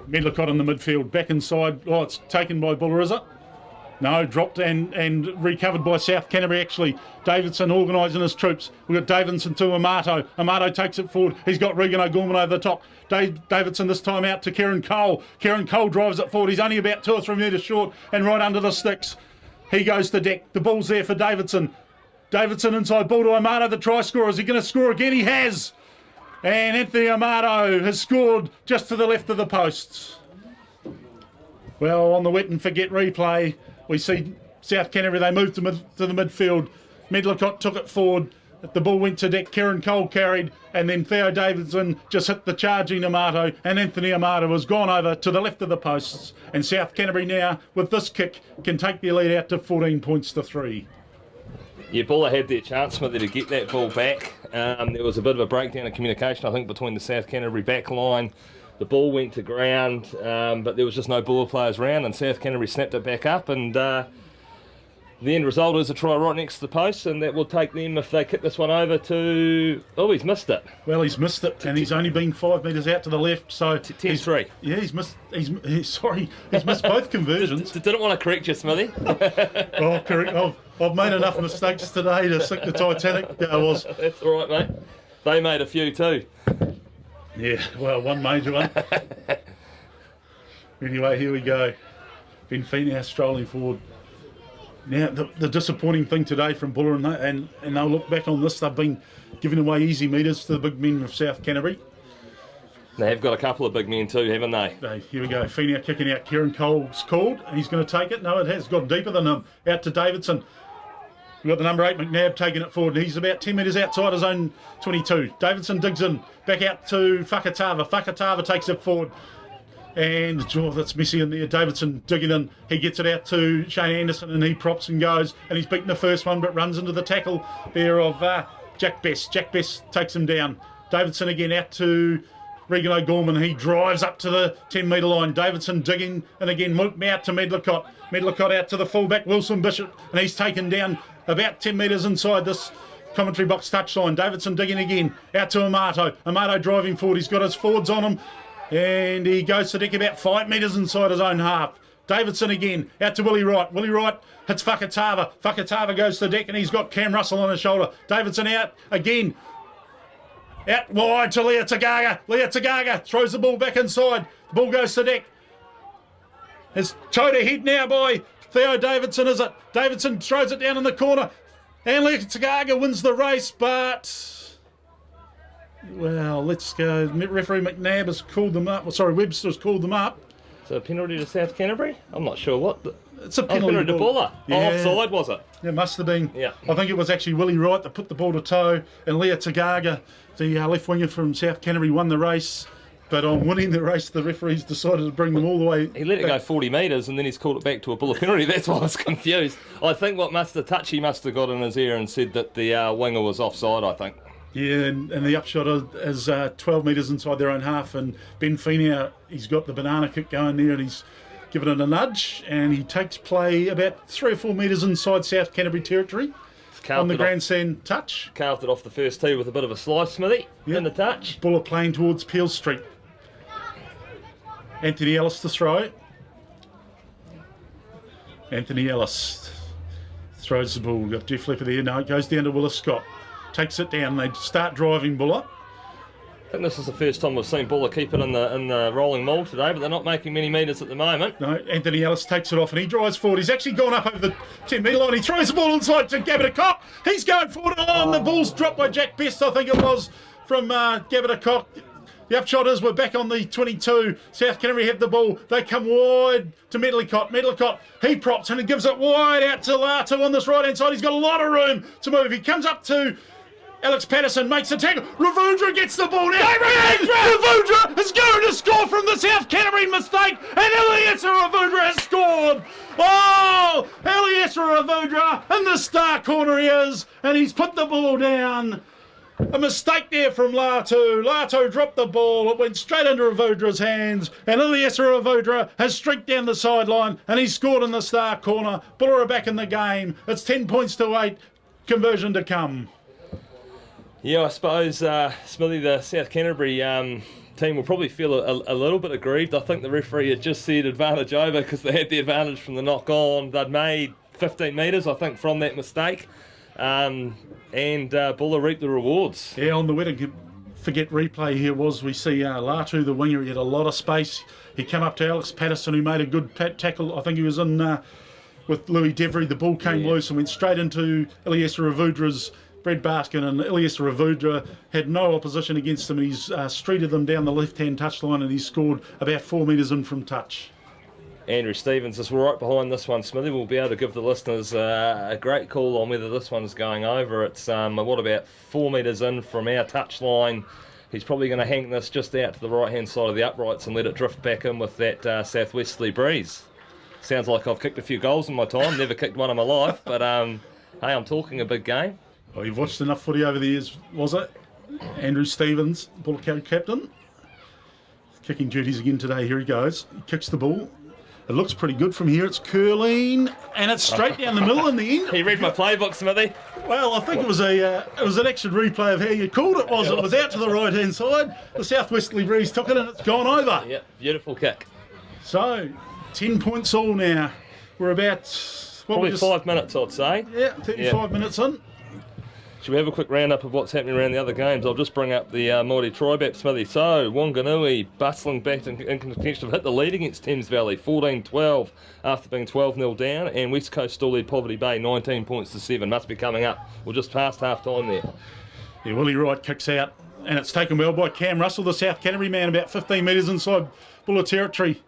Medlicott in the midfield. Back inside. Oh, it's taken by Buller, is it? No, dropped and recovered by South Canterbury, actually. Davidson organising his troops. We've got Davidson to Amato. Amato takes it forward. He's got Regan O'Gorman over the top. Davidson this time out to Kieran Cole. Kieran Cole drives it forward. He's only about 2 or 3 metres short and right under the sticks. He goes to deck. The ball's there for Davidson. Davidson inside ball to Amato, the try scorer. Is he going to score again? He has. And Anthony Amato has scored just to the left of the posts. Well, on the wet and forget replay, we see South Canterbury, they moved to the midfield. Medlicott took it forward. The ball went to deck. Kieran Cole carried. And then Theo Davidson just hit the charging Amato. And Anthony Amato has gone over to the left of the posts. And South Canterbury now, with this kick, can take their lead out to 14 points to 3. Yeah, Buller had their chance, Smithy, to get that ball back. There was a bit of a breakdown in communication, I think, between the South Canterbury back line. The ball went to ground, but there was just no Buller players around, and South Canterbury snapped it back up. And the end result is a try right next to the post, and that will take them, if they kick this one over, to... Oh, he's missed it. Well, he's missed it, and he's only been 5 metres out to the left, so... 10-3. Yeah, he's missed both conversions. Didn't want to correct you, Smithy. Oh, correct. I've made enough mistakes today to sink the Titanic. That's all right, mate. They made a few too. Yeah, well, one major one. Anyway, here we go. Benfica strolling forward. Now, the disappointing thing today from Buller, and they'll look back on this, they've been giving away easy metres to the big men of South Canterbury. They have got a couple of big men too, haven't they? Here we go. Feeney kicking out. Kieran Cole's called. He's going to take it. No, it has gone deeper than him. Out to Davidson. We've got the number 8, McNabb, taking it forward. He's about 10 metres outside his own 22. Davidson digs in. Back out to Fakatava. Fakatava takes it forward. And, that's messy in there. Davidson digging in. He gets it out to Shane Anderson, and he props and goes. And he's beaten the first one, but runs into the tackle there of Jack Best. Jack Best takes him down. Davidson again out to Regan O'Gorman. He drives up to the 10-metre line. Davidson digging, and again out to Medlicott. Medlicott out to the fullback, Wilson Bishop, and he's taken down about 10 metres inside this commentary box touchline. Davidson digging again, out to Amato. Amato driving forward. He's got his forwards on him, and he goes to deck about 5 metres inside his own half. Davidson again, out to Willie Wright. Willie Wright hits Fakatava. Fakatava goes to deck, and he's got Cam Russell on his shoulder. Davidson out again. Out wide to Lea Tagaga. Lea Tagaga throws the ball back inside. The ball goes to deck. It's towed ahead now by Theo Davidson, is it? Davidson throws it down in the corner. And Lea Tagaga wins the race, but... Well, let's go. Referee McNabb has called them up. Well, sorry, Webster's called them up. So a penalty to South Canterbury? I'm not sure what. It's a penalty to Buller. Yeah. Offside, was it? It must have been. Yeah. I think it was actually Willie Wright that put the ball to toe, and Lea Tagaga, the left winger from South Canterbury, won the race. But on winning the race, the referees decided to bring them all the way. He let it go 40 metres, and then he's called it back to a Buller penalty. That's why I was confused. I think what Touchy must have got in his ear and said that the winger was offside, I think. Yeah, and the upshot is 12 metres inside their own half, and Ben Feeney, he's got the banana kick going there, and he's given it a nudge, and he takes play about 3 or 4 metres inside South Canterbury territory on the grandstand touch. Carved it off the first tee with a bit of a slice, Smithy, in the touch. Buller playing towards Peel Street. Anthony Ellis to throw. Anthony Ellis throws the ball. We've got Jeff Lepper there. No, it goes down to Willis Scott. Takes it down. They start driving Buller. I think this is the first time we've seen Buller keep it in the rolling maul today, but they're not making many metres at the moment. No, Anthony Ellis takes it off and he drives forward. He's actually gone up over the 10-metre line. He throws the ball inside to Gavin Cock. He's going forward. Oh, and the ball's dropped by Jack Best, I think it was, from Gavin Cock. The upshot is we're back on the 22. South Canterbury have the ball. They come wide to Medlicott. Medlicott, he props and he gives it wide out to Lato on this right-hand side. He's got a lot of room to move. He comes up to Alex Patterson makes a tackle. Ravundra gets the ball now. Ravundra is going to score from the South Canterbury mistake, and Elias Ravundra has scored. Oh, Elias Ravundra in the star corner he is, and he's put the ball down. A mistake there from Latu. Latu dropped the ball. It went straight into Ravundra's hands, and Elias Ravundra has streaked down the sideline, and he's scored in the star corner. Buller are back in the game. It's 10 points to 8. Conversion to come. Yeah, I suppose, Smithy, the South Canterbury team will probably feel a little bit aggrieved. I think the referee had just said advantage over because they had the advantage from the knock on. They'd made 15 metres, I think, from that mistake. And Buller reaped the rewards. Yeah, on the way to forget replay here was we see Latu, the winger, he had a lot of space. He came up to Alex Patterson, who made a good tackle. I think he was in with Louis Devery. The ball came loose and went straight into Elias Ravundra's breadbasket, and Elias Ravundra had no opposition against him. He's streeted them down the left-hand touchline, and he scored about 4 metres in from touch. Andrew Stevens is right behind this one. Smithy will be able to give the listeners a great call on whether this one's going over. It's what, about 4 metres in from our touchline. He's probably going to hang this just out to the right-hand side of the uprights and let it drift back in with that southwesterly breeze. Sounds like I've kicked a few goals in my time. Never kicked one in my life, but hey, I'm talking a big game. Well, you've watched enough footy over the years, was it? Andrew Stevens, Buller captain. Kicking duties again today. Here he goes. He kicks the ball. It looks pretty good from here. It's curling, and it's straight down the middle in the end. He read my playbook, Smithy. Well, I think it was an action replay of how you called it, was it? It was out to the right-hand side. The southwesterly breeze took it, and it's gone over. Yep, beautiful kick. So, 10 points all now. We're about... Probably 5 minutes, I'd say. Yeah, 35 minutes in. Should we have a quick roundup of what's happening around the other games? I'll just bring up the Mighty Tri-Bap, Smithy. So, Wanganui bustling back in contention to hit the lead against Thames Valley, 14-12 after being 12-0 down, and West Coast still lead Poverty Bay, 19 points to 7. Must be coming up. We're just past half-time there. Yeah, Willie Wright kicks out, and it's taken well by Cam Russell, the South Canterbury man, about 15 metres inside Buller territory.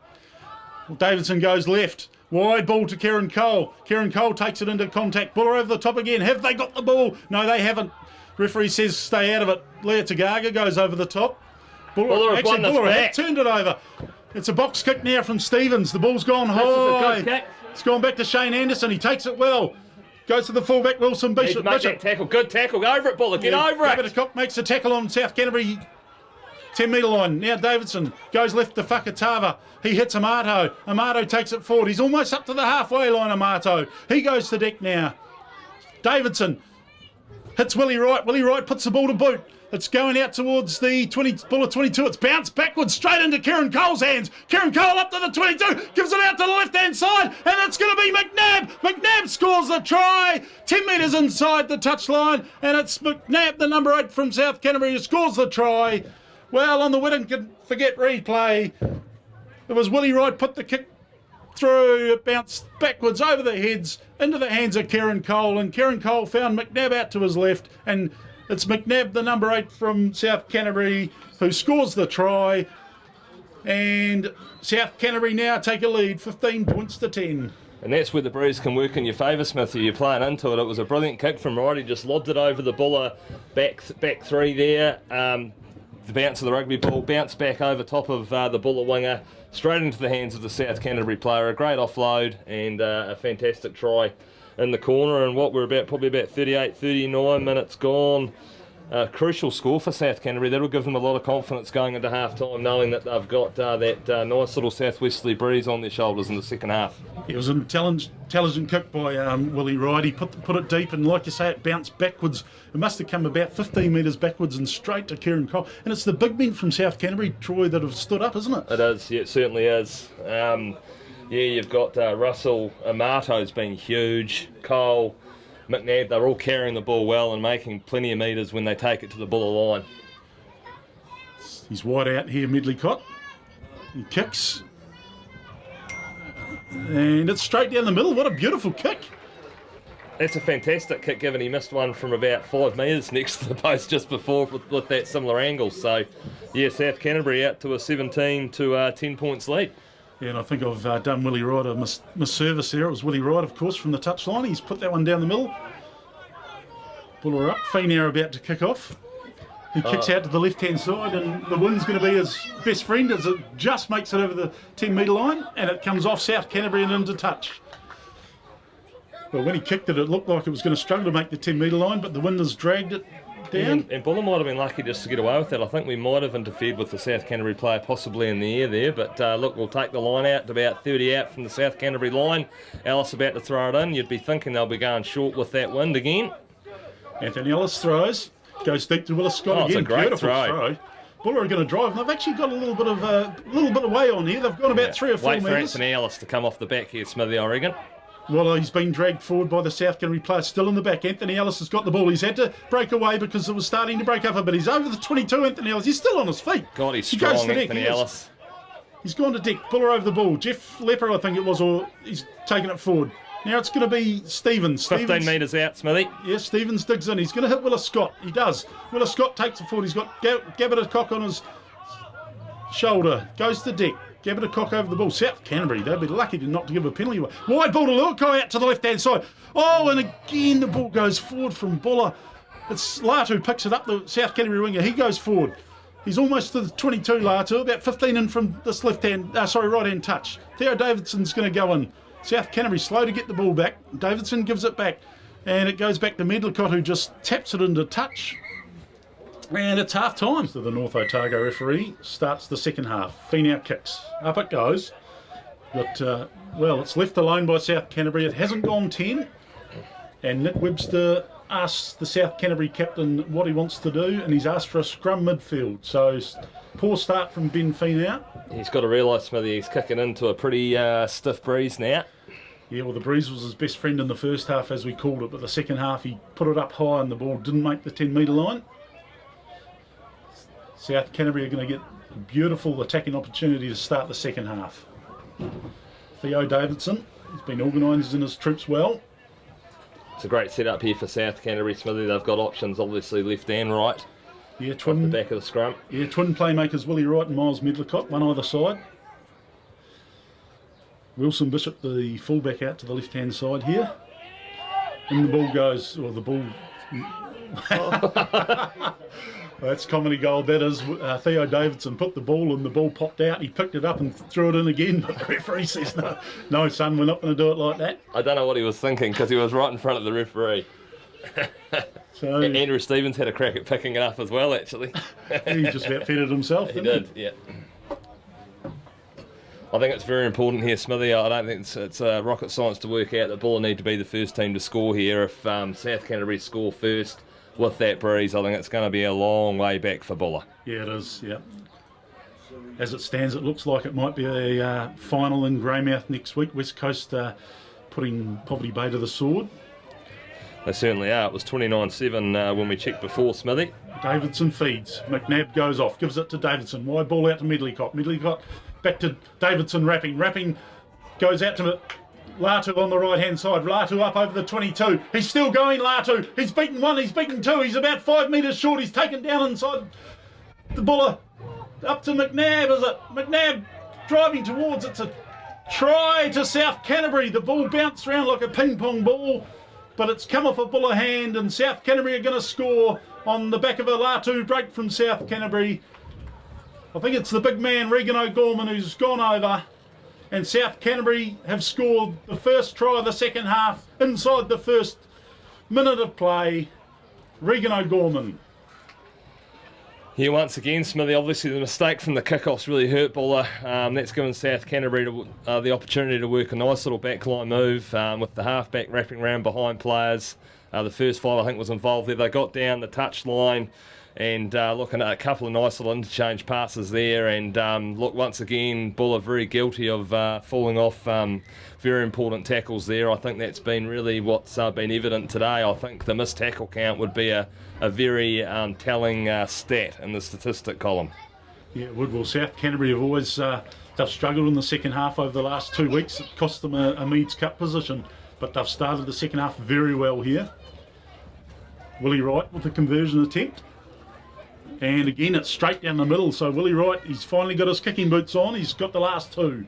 Davidson goes left. Wide ball to Kieran Cole. Kieran Cole takes it into contact. Buller over the top again. Have they got the ball? No, they haven't. Referee says stay out of it. Leah Tagaga goes over the top. Buller have turned it over. It's a box kick now from Stevens. The ball's gone high. It's gone back to Shane Anderson. He takes it well. Goes to the fullback, Wilson Bishop. Make that tackle. Good tackle. Go over it, Buller. Get over it. Cock makes a tackle on South Canterbury 10 metre line. Now Davidson goes left to Whakatava. He hits Amato. Amato takes it forward. He's almost up to the halfway line, Amato. He goes to deck now. Davidson hits Willie Wright. Willie Wright puts the ball to boot. It's going out towards the Buller 22. It's bounced backwards straight into Kieran Cole's hands. Kieran Cole up to the 22. Gives it out to the left-hand side. And it's going to be McNabb. McNabb scores the try. 10 metres inside the touchline. And it's McNabb, the number 8 from South Canterbury, who scores the try. Well, on the Whittington forget replay, it was Willie Wright put the kick through. It bounced backwards over the heads into the hands of Kieran Cole, and Kieran Cole found McNabb out to his left, and it's McNabb, the number 8 from South Canterbury, who scores the try. And South Canterbury now take a lead, 15 points to 10. And that's where the breeze can work in your favour, Smithy. You're playing into it. It was a brilliant kick from Wright. He just lobbed it over the Buller back three there. The bounce of the rugby ball, bounced back over top of the Buller winger, straight into the hands of the South Canterbury player. A great offload and a fantastic try in the corner. And what we're about, probably about 38, 39 minutes gone. A crucial score for South Canterbury. That'll give them a lot of confidence going into half-time, knowing that they've got that nice little southwesterly breeze on their shoulders in the second half. It was an intelligent kick by Willie Wright. He put it deep, and like you say, it bounced backwards. It must have come about 15 metres backwards and straight to Kieran Cole. And it's the big men from South Canterbury, Troy, that have stood up, isn't it? It is, yeah, it certainly is. You've got Russell, Amato's been huge, Cole, McNabb, they're all carrying the ball well and making plenty of metres when they take it to the Buller line. He's wide out here, Medleycott. He kicks. And it's straight down the middle. What a beautiful kick. That's a fantastic kick, given he missed one from about 5 metres next to the post just before with that similar angle. So, yeah, South Canterbury out to a 17 to 10 points lead. Yeah, and I think I've done Willie Wright a misservice there. It was Willie Wright, of course, from the touchline. He's put that one down the middle. Buller up. Feenair about to kick off. He kicks out to the left-hand side, and the wind's going to be his best friend as it just makes it over the 10-metre line, and it comes off South Canterbury and into touch. Well, when he kicked it, it looked like it was going to struggle to make the 10-metre line, but the wind has dragged it down. And Buller might have been lucky just to get away with that. I think we might have interfered with the South Canterbury player possibly in the air there, but look, we'll take the line out to about 30 out from the South Canterbury line. Ellis about to throw it in. You'd be thinking they'll be going short with that wind again. Anthony Ellis throws. Goes deep to Willis Scott again. It's a great Beautiful throw. Buller are going to drive, and they've actually got a little bit of way on here. They've got about 3 or 4 Wait for metres. Anthony Ellis to come off the back here, Smithy, I reckon. Well, he's been dragged forward by the South Canterbury player, still in the back. Anthony Ellis has got the ball. He's had to break away because it was starting to break up a bit. He's over the 22, Anthony Ellis. He's still on his feet. God, he's He goes strong, to deck. Anthony Ellis. He's gone to deck. Buller over the ball. Jeff Lepper, I think it was, or he's taken it forward. Now it's going to be Stevens. 15 metres out, Smithy. Yeah, Stevens digs in. He's going to hit Willis Scott. He does. Willis Scott takes it forward. He's got Gabbard Cock on his shoulder. Goes to deck. Gabbard Cock over the ball. South Canterbury, they'll be lucky to not to give a penalty away. Wide ball to Lochore out to the left-hand side. Oh, and again the ball goes forward from Buller. It's Latu picks it up, the South Canterbury winger. He goes forward. He's almost to the 22, Latu, about 15 in from this right-hand touch. Theo Davidson's going to go in. South Canterbury slow to get the ball back. Davidson gives it back, and it goes back to Medlicott, who just taps it into touch. And it's half time. So the North Otago referee starts the second half. Feenair kicks. Up it goes. But, well, it's left alone by South Canterbury. It hasn't gone 10. And Nick Webster asks the South Canterbury captain what he wants to do, and he's asked for a scrum midfield. So poor start from Ben Feenair. He's got to realise, Smithy, he's kicking into a pretty stiff breeze now. Yeah, well, the breeze was his best friend in the first half, as we called it, but the second half he put it up high and the ball didn't make the 10-metre line. South Canterbury are going to get a beautiful attacking opportunity to start the second half. Theo Davidson, he's been organising his troops well. It's a great setup here for South Canterbury, Smithy. They've got options, obviously, left and right. Yeah, Off the back of the scrum. Yeah, twin playmakers Willie Wright and Miles Medlicott, one either side. Wilson Bishop, the fullback, out to the left-hand side here. And the ball goes, or the ball... That's comedy gold, that is. Theo Davidson put the ball and the ball popped out. He picked it up and threw it in again, but the referee says, no son, we're not going to do it like that. I don't know what he was thinking because he was right in front of the referee. So Andrew Stevens had a crack at picking it up as well, actually. he just about fed it himself, He didn't did, yeah. I think it's very important here, Smithy. I don't think it's rocket science to work out that Buller need to be the first team to score here. If South Canterbury score first with that breeze, I think it's going to be a long way back for Buller. Yeah, it is, yeah. As it stands, it looks like it might be a final in Greymouth next week. West Coast putting Poverty Bay to the sword. They certainly are. It was 29-7 when we checked before, Smithy. Davidson feeds. McNabb goes off, gives it to Davidson. Wide ball out to Medlicott. Medlicott back to Davidson rapping. Rapping goes out to Latu on the right-hand side. Latu up over the 22. He's still going, Latu. He's beaten one, he's beaten two. He's about 5 metres short. He's taken down inside the Buller. Up to McNabb, is it? McNabb driving towards. It's a try to South Canterbury. The ball bounced around like a ping-pong ball, but it's come off a Buller hand, and South Canterbury are going to score on the back of a Latu break from South Canterbury. I think it's the big man, Regan O'Gorman, who's gone over. And South Canterbury have scored the first try of the second half inside the first minute of play. Regan O'Gorman. Here once again, Smithy, obviously the mistake from the kick-offs really hurt Buller. That's given South Canterbury the opportunity to work a nice little backline move with the half-back wrapping around behind players. The first 5, I think, was involved there. They got down the touch line and looking at a couple of nice little interchange passes there. And look, once again, Buller very guilty of falling off very important tackles there. I think that's been really what's been evident today. I think the missed tackle count would be a very telling stat in the statistic column. Yeah, it would. Well, South Canterbury have always they've struggled in the second half over the last 2 weeks. It cost them a Meads Cup position, but they've started the second half very well here. Willie Wright with the conversion attempt. And again, it's straight down the middle. So Willie Wright, he's finally got his kicking boots on. He's got the last 2.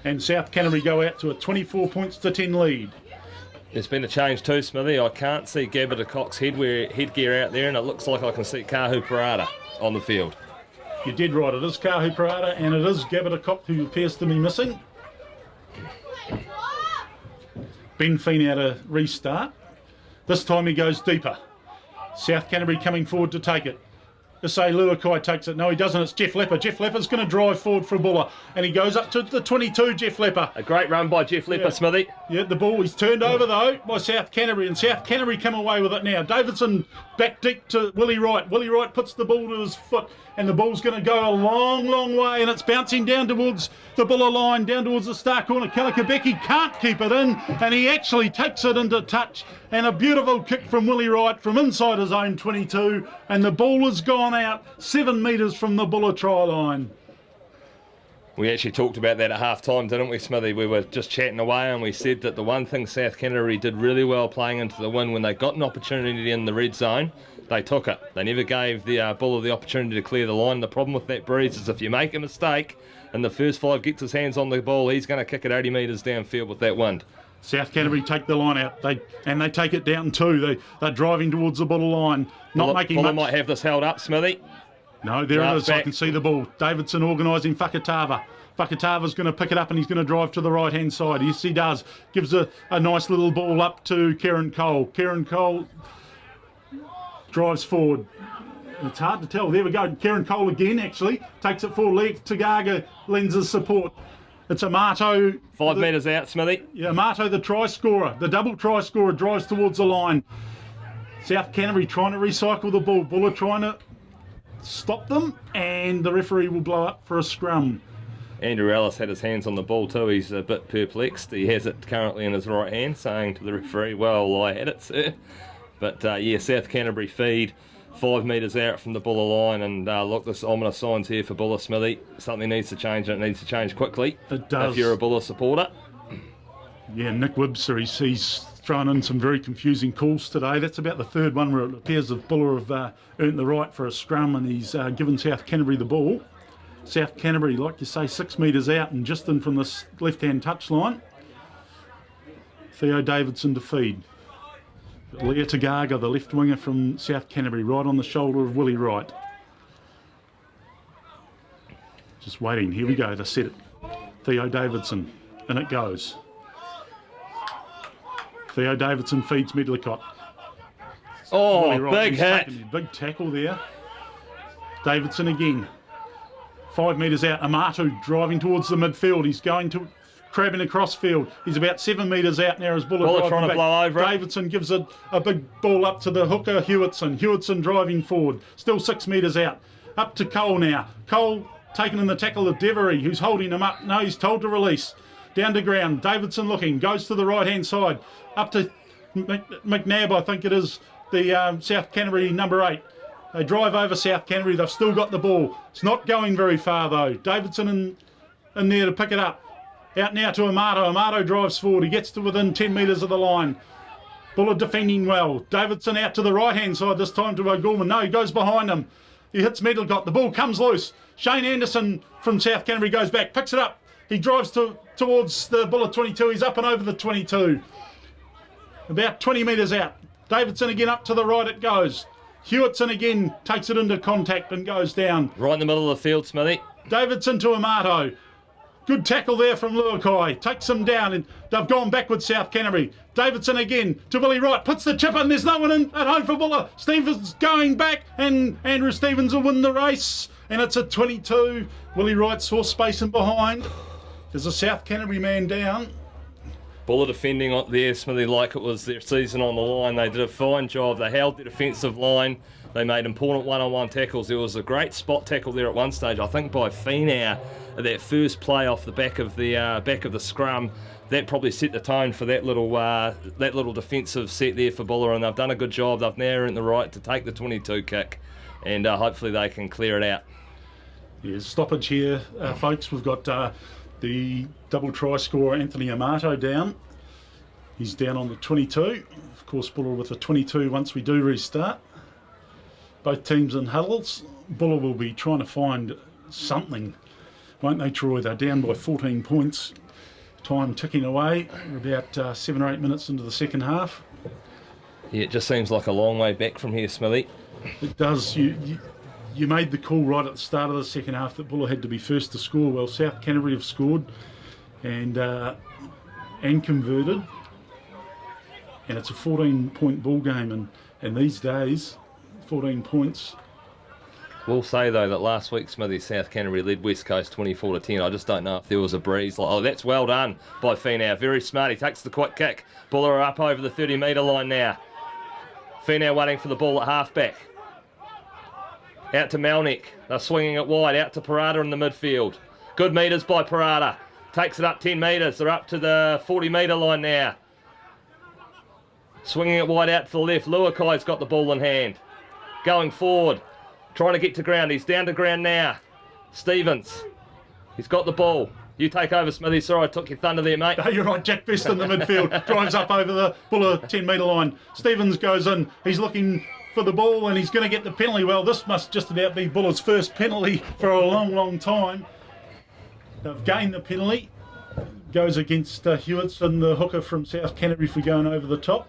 And South Canterbury go out to a 24 points to 10 lead. There's been a change too, Smithy. I can't see Gabba de Kock's headgear out there, and it looks like I can see Kahu Parada on the field. You did right, it is Kahu Parada, and it is Gabba de Kock who appears to be missing. Ben Feen out a restart. This time he goes deeper. South Canterbury coming forward to take it. To say Luakai takes it. No, he doesn't. It's Jeff Lepper. Jeff Lepper's going to drive forward for a Buller. And he goes up to the 22, Jeff Lepper. A great run by Jeff Lepper, Smithy. Yeah, the ball is turned over, though, by South Canterbury. And South Canterbury come away with it now. Davidson back deep to Willie Wright. Willie Wright puts the ball to his foot. And the ball's going to go a long, long way. And it's bouncing down towards the Buller line, down towards the star corner. Kalikabeki can't keep it in. And he actually takes it into touch. And a beautiful kick from Willie Wright from inside his own 22. And the ball has gone out 7 metres from the Buller try line. We actually talked about that at half time, didn't we, Smithy? We were just chatting away and we said that the one thing South Canterbury did really well playing into the win, when they got an opportunity in the red zone, they took it. They never gave the Buller the opportunity to clear the line. The problem with that, Breeze, is if you make a mistake and the first 5 gets his hands on the ball, he's going to kick it 80 metres downfield with that wind. South Canterbury take the line out, they take it down too. They're driving towards the Buller line, making Buller much. might have this held up, Smithy. No, there it is. I can see the ball. Davidson organising Whakatava. Whakatava's going to pick it up and he's going to drive to the right-hand side. Yes, he does. Gives a nice little ball up to Kieran Cole. Kieran Cole drives forward. It's hard to tell. There we go. Kieran Cole again, actually. Takes it forward. Tagaga lends his support. It's Amato. 5 metres out, Smithy. Yeah, Amato, the try scorer. The double try scorer drives towards the line. South Canterbury trying to recycle the ball. Buller trying to stop them, and the referee will blow up for a scrum. Andrew Ellis had his hands on the ball too. He's a bit perplexed. He has it currently in his right hand, saying to the referee, "Well, I had it, sir." But yeah, South Canterbury feed 5 metres out from the Buller line, and look, this ominous signs here for Buller, Smithy. Something needs to change, and it needs to change quickly. It does. If you're a Buller supporter. Yeah, Nick Wibster, he's thrown in some very confusing calls today. That's about the third one where it appears that Buller have earned the right for a scrum, and he's given South Canterbury the ball. South Canterbury, like you say, 6 metres out and just in from the left-hand touchline. Theo Davidson to feed. Lea Tagaga, the left winger from South Canterbury, right on the shoulder of Willie Wright. Just waiting. Here we go. They set it. Theo Davidson. And it goes. Theo Davidson feeds Medlicott. Oh, big hit. Big tackle there. Davidson again. 5 metres out. Amato driving towards the midfield. He's going to crabbing across field. He's about 7 metres out now as Buller trying to blow over. Davidson gives a big ball up to the hooker Hewitson. Hewitson driving forward. Still 6 metres out. Up to Cole now. Cole taking in the tackle of Devery, who's holding him up. No, he's told to release. Down to ground. Davidson looking. Goes to the right-hand side. Up to McNabb, I think it is, the South Canterbury number 8. They drive over South Canterbury. They've still got the ball. It's not going very far, though. Davidson in there to pick it up. Out now to Amato. Amato drives forward. He gets to within 10 metres of the line. Buller defending well. Davidson out to the right-hand side this time to O'Gorman. No, he goes behind him. He hits Medlicott. The ball comes loose. Shane Anderson from South Canterbury goes back, picks it up. He drives towards the Buller 22. He's up and over the 22. About 20 metres out. Davidson again up to the right it goes. Hewitson again takes it into contact and goes down. Right in the middle of the field, Smithy. Davidson to Amato. Good tackle there from Luakai. Takes him down and they've gone back with South Canterbury. Davidson again to Willie Wright. Puts the chip in. There's no one in at home for Buller. Stevens going back and Andrew Stevens will win the race. And it's a 22. Willie Wright saw space in behind. There's a South Canterbury man down. Buller defending on there, Smithy, like it was their season on the line. They did a fine job. They held their defensive line. They made important one-on-one tackles. There was a great spot tackle there at one stage, I think by Finau, that first play off the back of the scrum. That probably set the tone for that little defensive set there for Buller, and they've done a good job. They've now earned the right to take the 22 kick, and hopefully they can clear it out. Yeah, stoppage here, folks. We've got the double try scorer Anthony Amato down. He's down on the 22. Of course, Buller with the 22 once we do restart. Both teams in huddles. Buller will be trying to find something, won't they, Troy? They're down by 14 points. Time ticking away. We're about 7 or 8 minutes into the second half. Yeah, it just seems like a long way back from here, Smithy. It does. You made the call right at the start of the second half that Buller had to be first to score. Well, South Canterbury have scored and converted. And it's a 14-point ball game. And these days, 14 points. We'll say, though, that last week, Smithy, South Canterbury led West Coast 24-10. I just don't know if there was a breeze. Oh, that's well done by Finau. Very smart. He takes the quick kick. Buller are up over the 30-metre line now. Finau waiting for the ball at halfback. Out to Melnick. They're swinging it wide. Out to Parada in the midfield. Good metres by Parada. Takes it up 10 metres. They're up to the 40-metre line now. Swinging it wide out to the left. Luakai's got the ball in hand. Going forward. Trying to get to ground. He's down to ground now. Stevens. He's got the ball. You take over, Smithy. Sorry, I took your thunder there, mate. No, you're right. Jack Best in the midfield. Drives up over the Buller 10-metre line. Stevens goes in. He's looking for the ball and he's going to get the penalty. Well, this must just about be Buller's first penalty for a long, long time. They've gained the penalty. Goes against Hewitson, the hooker from South Canterbury, for going over the top.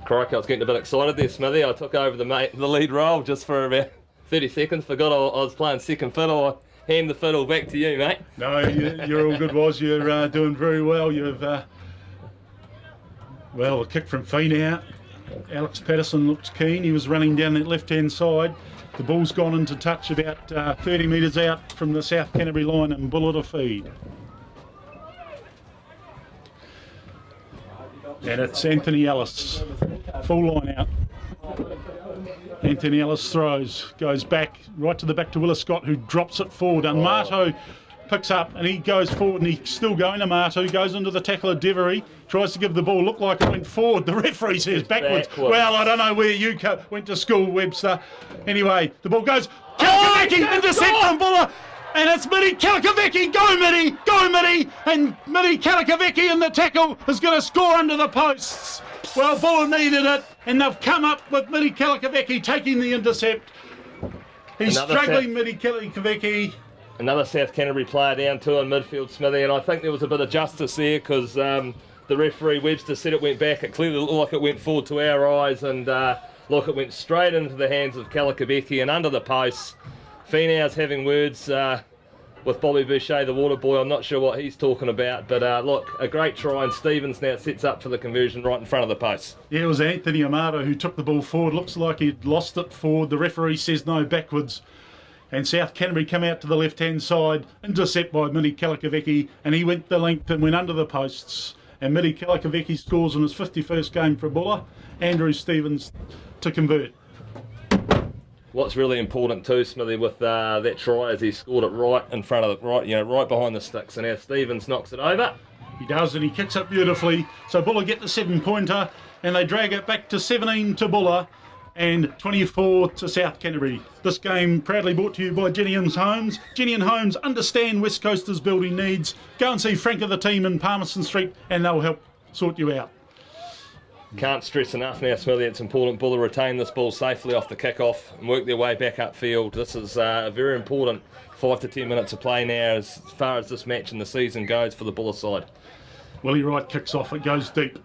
Crikey, I was getting a bit excited there, Smithy. I took over the lead role just for about 30 seconds. Forgot I was playing second fiddle. I hand the fiddle back to you, mate. No, you're all good, Woz. You're doing very well. You've well, a kick from Finau. Alex Patterson looks keen. He was running down that left-hand side. The ball's gone into touch about 30 metres out from the South Canterbury line and Buller to feed. And it's Anthony Ellis. Full line out. Anthony Ellis throws, goes back, right to the back to Willis Scott, who drops it forward. And Marto picks up and he goes forward and he's still going to Marto, goes into the tackle of Devery, tries to give the ball, looked like it went forward. The referee says backwards. Well, I don't know where you went to school, Webster. Anyway, the ball goes. Kalakavecki, intercept from Buller. And it's Mitty Kalakavecki. Go, Mitty! Go, Mitty! And Mitty Kalakavecki in the tackle is going to score under the posts. Well, Buller needed it, and they've come up with Mitty Kalakavecki taking the intercept. He's struggling, Mitty Kalakavecki. Another South Canterbury player down too in midfield, Smithy, and I think there was a bit of justice there because the referee Webster said it went back. It clearly looked like it went forward to our eyes, and look, it went straight into the hands of Kalakavecki and under the posts. Finau's having words with Bobby Boucher, the water boy. I'm not sure what he's talking about, but look, a great try, and Stevens now sets up for the conversion right in front of the post. Yeah, it was Anthony Amato who took the ball forward. Looks like he'd lost it forward. The referee says no, backwards. And South Canterbury come out to the left-hand side, intercept by Mitty Kalakavecki, and he went the length and went under the posts. And Mitty Kalakavecki scores in his 51st game for Buller. Andrew Stevens to convert. What's really important too, Smithy, with that try is he scored it right in front of right behind the sticks, and now Stevens knocks it over. He does, and he kicks it beautifully. So Buller get the 7-pointer, and they drag it back to 17 to Buller and 24 to South Canterbury. This game proudly brought to you by Jenny and Homes. Jenny and Homes understand West Coasters' building needs. Go and see Frank of the team in Palmerston Street, and they'll help sort you out. Can't stress enough now, Smithy, it's important Buller retain this ball safely off the kick-off and work their way back upfield. This is a very important 5 to 10 minutes of play now as far as this match in the season goes for the Buller side. Willie Wright kicks off, it goes deep.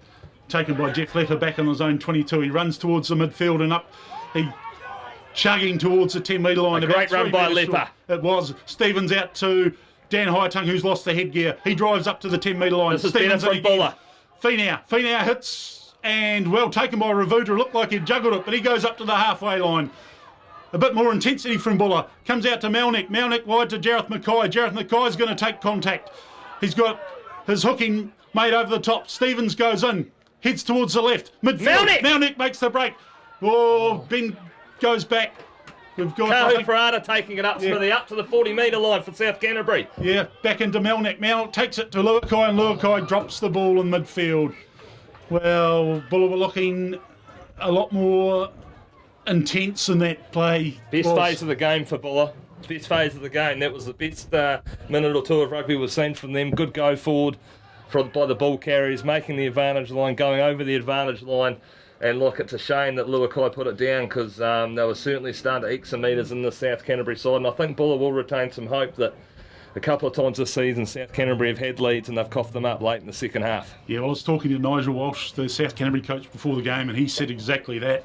Taken by Jeff Leffer back on his own 22. He runs towards the midfield and up. He chugging towards the 10-metre line. A great run by Leffer. It was. Stevens out to Dan Hightongue, who's lost the headgear. He drives up to the 10-metre line. This is better from Buller. Finau hits. And well taken by Ravuta. Looked like he'd juggled it, but he goes up to the halfway line. A bit more intensity from Buller. Comes out to Melnick. Melnick wide to Jareth Mackay. Jareth Mackay's going to take contact. He's got his hooking made over the top. Stevens goes in. Heads towards the left. Midfield. Melnick makes the break. Oh, Ben goes back. We've got Kahu Parada taking it up, Smithy, up to the 40-metre line for South Canterbury. Yeah, back into Melnick. Melnick takes it to Luakai, and Luakai drops the ball in midfield. Well, Buller were looking a lot more intense in that play. Best phase of the game for Buller. Best phase of the game. That was the best minute or two of rugby we've seen from them. Good go forward by the ball carriers, making the advantage line, going over the advantage line. And look, it's a shame that Luakai put it down because they were certainly starting to eke some metres in the South Canterbury side. And I think Buller will retain some hope that a couple of times this season South Canterbury have had leads and they've coughed them up late in the second half. Yeah, well, I was talking to Nigel Walsh, the South Canterbury coach, before the game, and he said exactly that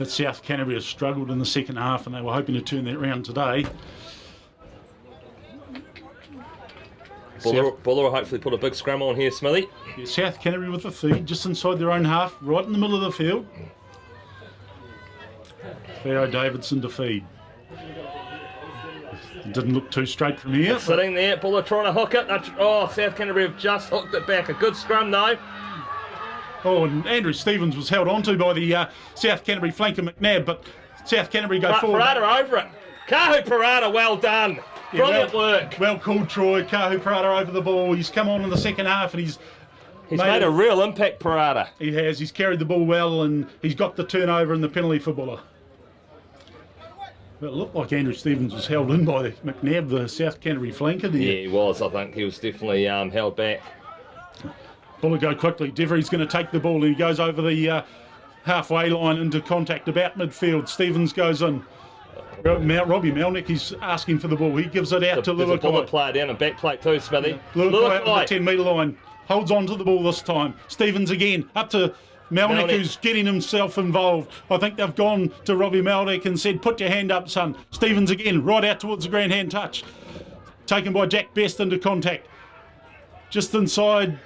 South Canterbury has struggled in the second half and they were hoping to turn that round today. Buller will hopefully put a big scrum on here, Smithy. Yeah, South Canterbury with the feed, just inside their own half, right in the middle of the field. Theo Davidson to feed. Didn't look too straight from here. Sitting there, Buller trying to hook it. Oh, South Canterbury have just hooked it back. A good scrum though. Oh, and Andrew Stevens was held onto by the South Canterbury flanker McNabb, but South Canterbury go forward. Parada over it. Kahu Parada, well done. Yeah, Brilliant work. Well called, Troy. Kahu Parada over the ball. He's come on in the second half and he's made a real impact, Parada. He has. He's carried the ball well and he's got the turnover and the penalty for Buller. But it looked like Andrew Stevens was held in by McNabb, the South Canterbury flanker there. Yeah, he was. I think he was definitely held back. Buller go quickly. Devery's going to take the ball and he goes over the halfway line into contact about midfield. Stevens goes in. Robbie Melnick, he's asking for the ball. He gives it out to There's a Luakai. Buller player down and back plate too, Smithy. Luakai at the 10 metre line. Holds on to the ball this time. Stevens again. Up to Melnick, who's getting himself involved. I think they've gone to Robbie Melnick and said, put your hand up, son. Stevens again, right out towards the grand hand touch. Taken by Jack Best into contact. Just inside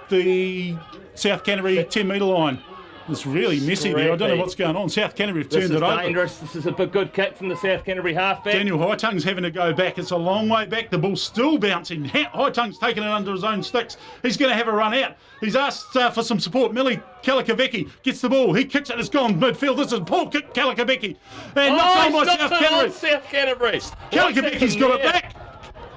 the South Canterbury 10 metre line. It's really messy there. I don't know what's going on. South Canterbury have turned it over. This is dangerous. This is a good kick from the South Canterbury halfback. Daniel Hightongue's having to go back. It's a long way back. The ball's still bouncing. Hightongue's taking it under his own sticks. He's going to have a run out. He's asked for some support. Millie Kalikavecki gets the ball. He kicks it. It's gone midfield. This is Paul Kalikavecki. And knocked on by South Canterbury. Kalikavecki's got it back.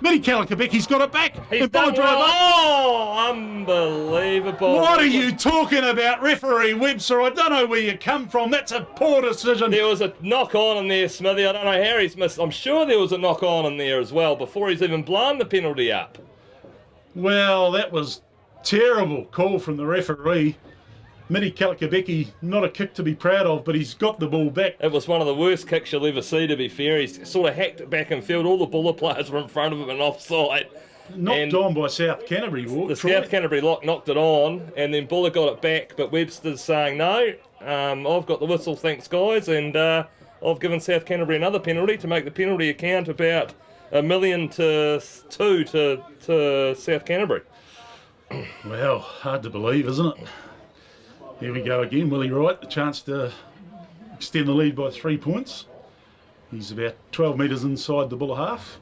Millie Kalikavecki's got it back. He's done well. Oh, unbelievable. What are you talking about, referee Webster? I don't know where you come from. That's a poor decision. There was a knock on in there, Smithy. I don't know how he's missed. I'm sure there was a knock on in there as well before he's even blown the penalty up. Well, that was terrible call from the referee. Mitty Kalikavecki, not a kick to be proud of, but he's got the ball back. It was one of the worst kicks you'll ever see, to be fair. He's sort of hacked it back in field. All the Buller players were in front of him and offside. Knocked on by South Canterbury. South Canterbury lock knocked it on, and then Buller got it back, but Webster's saying, no, I've got the whistle, thanks, guys, and I've given South Canterbury another penalty to make the penalty account about 1 million to 2 to South Canterbury. Well, hard to believe, isn't it? Here we go again. Willie Wright, the chance to extend the lead by 3 points. He's about 12 metres inside the Buller half,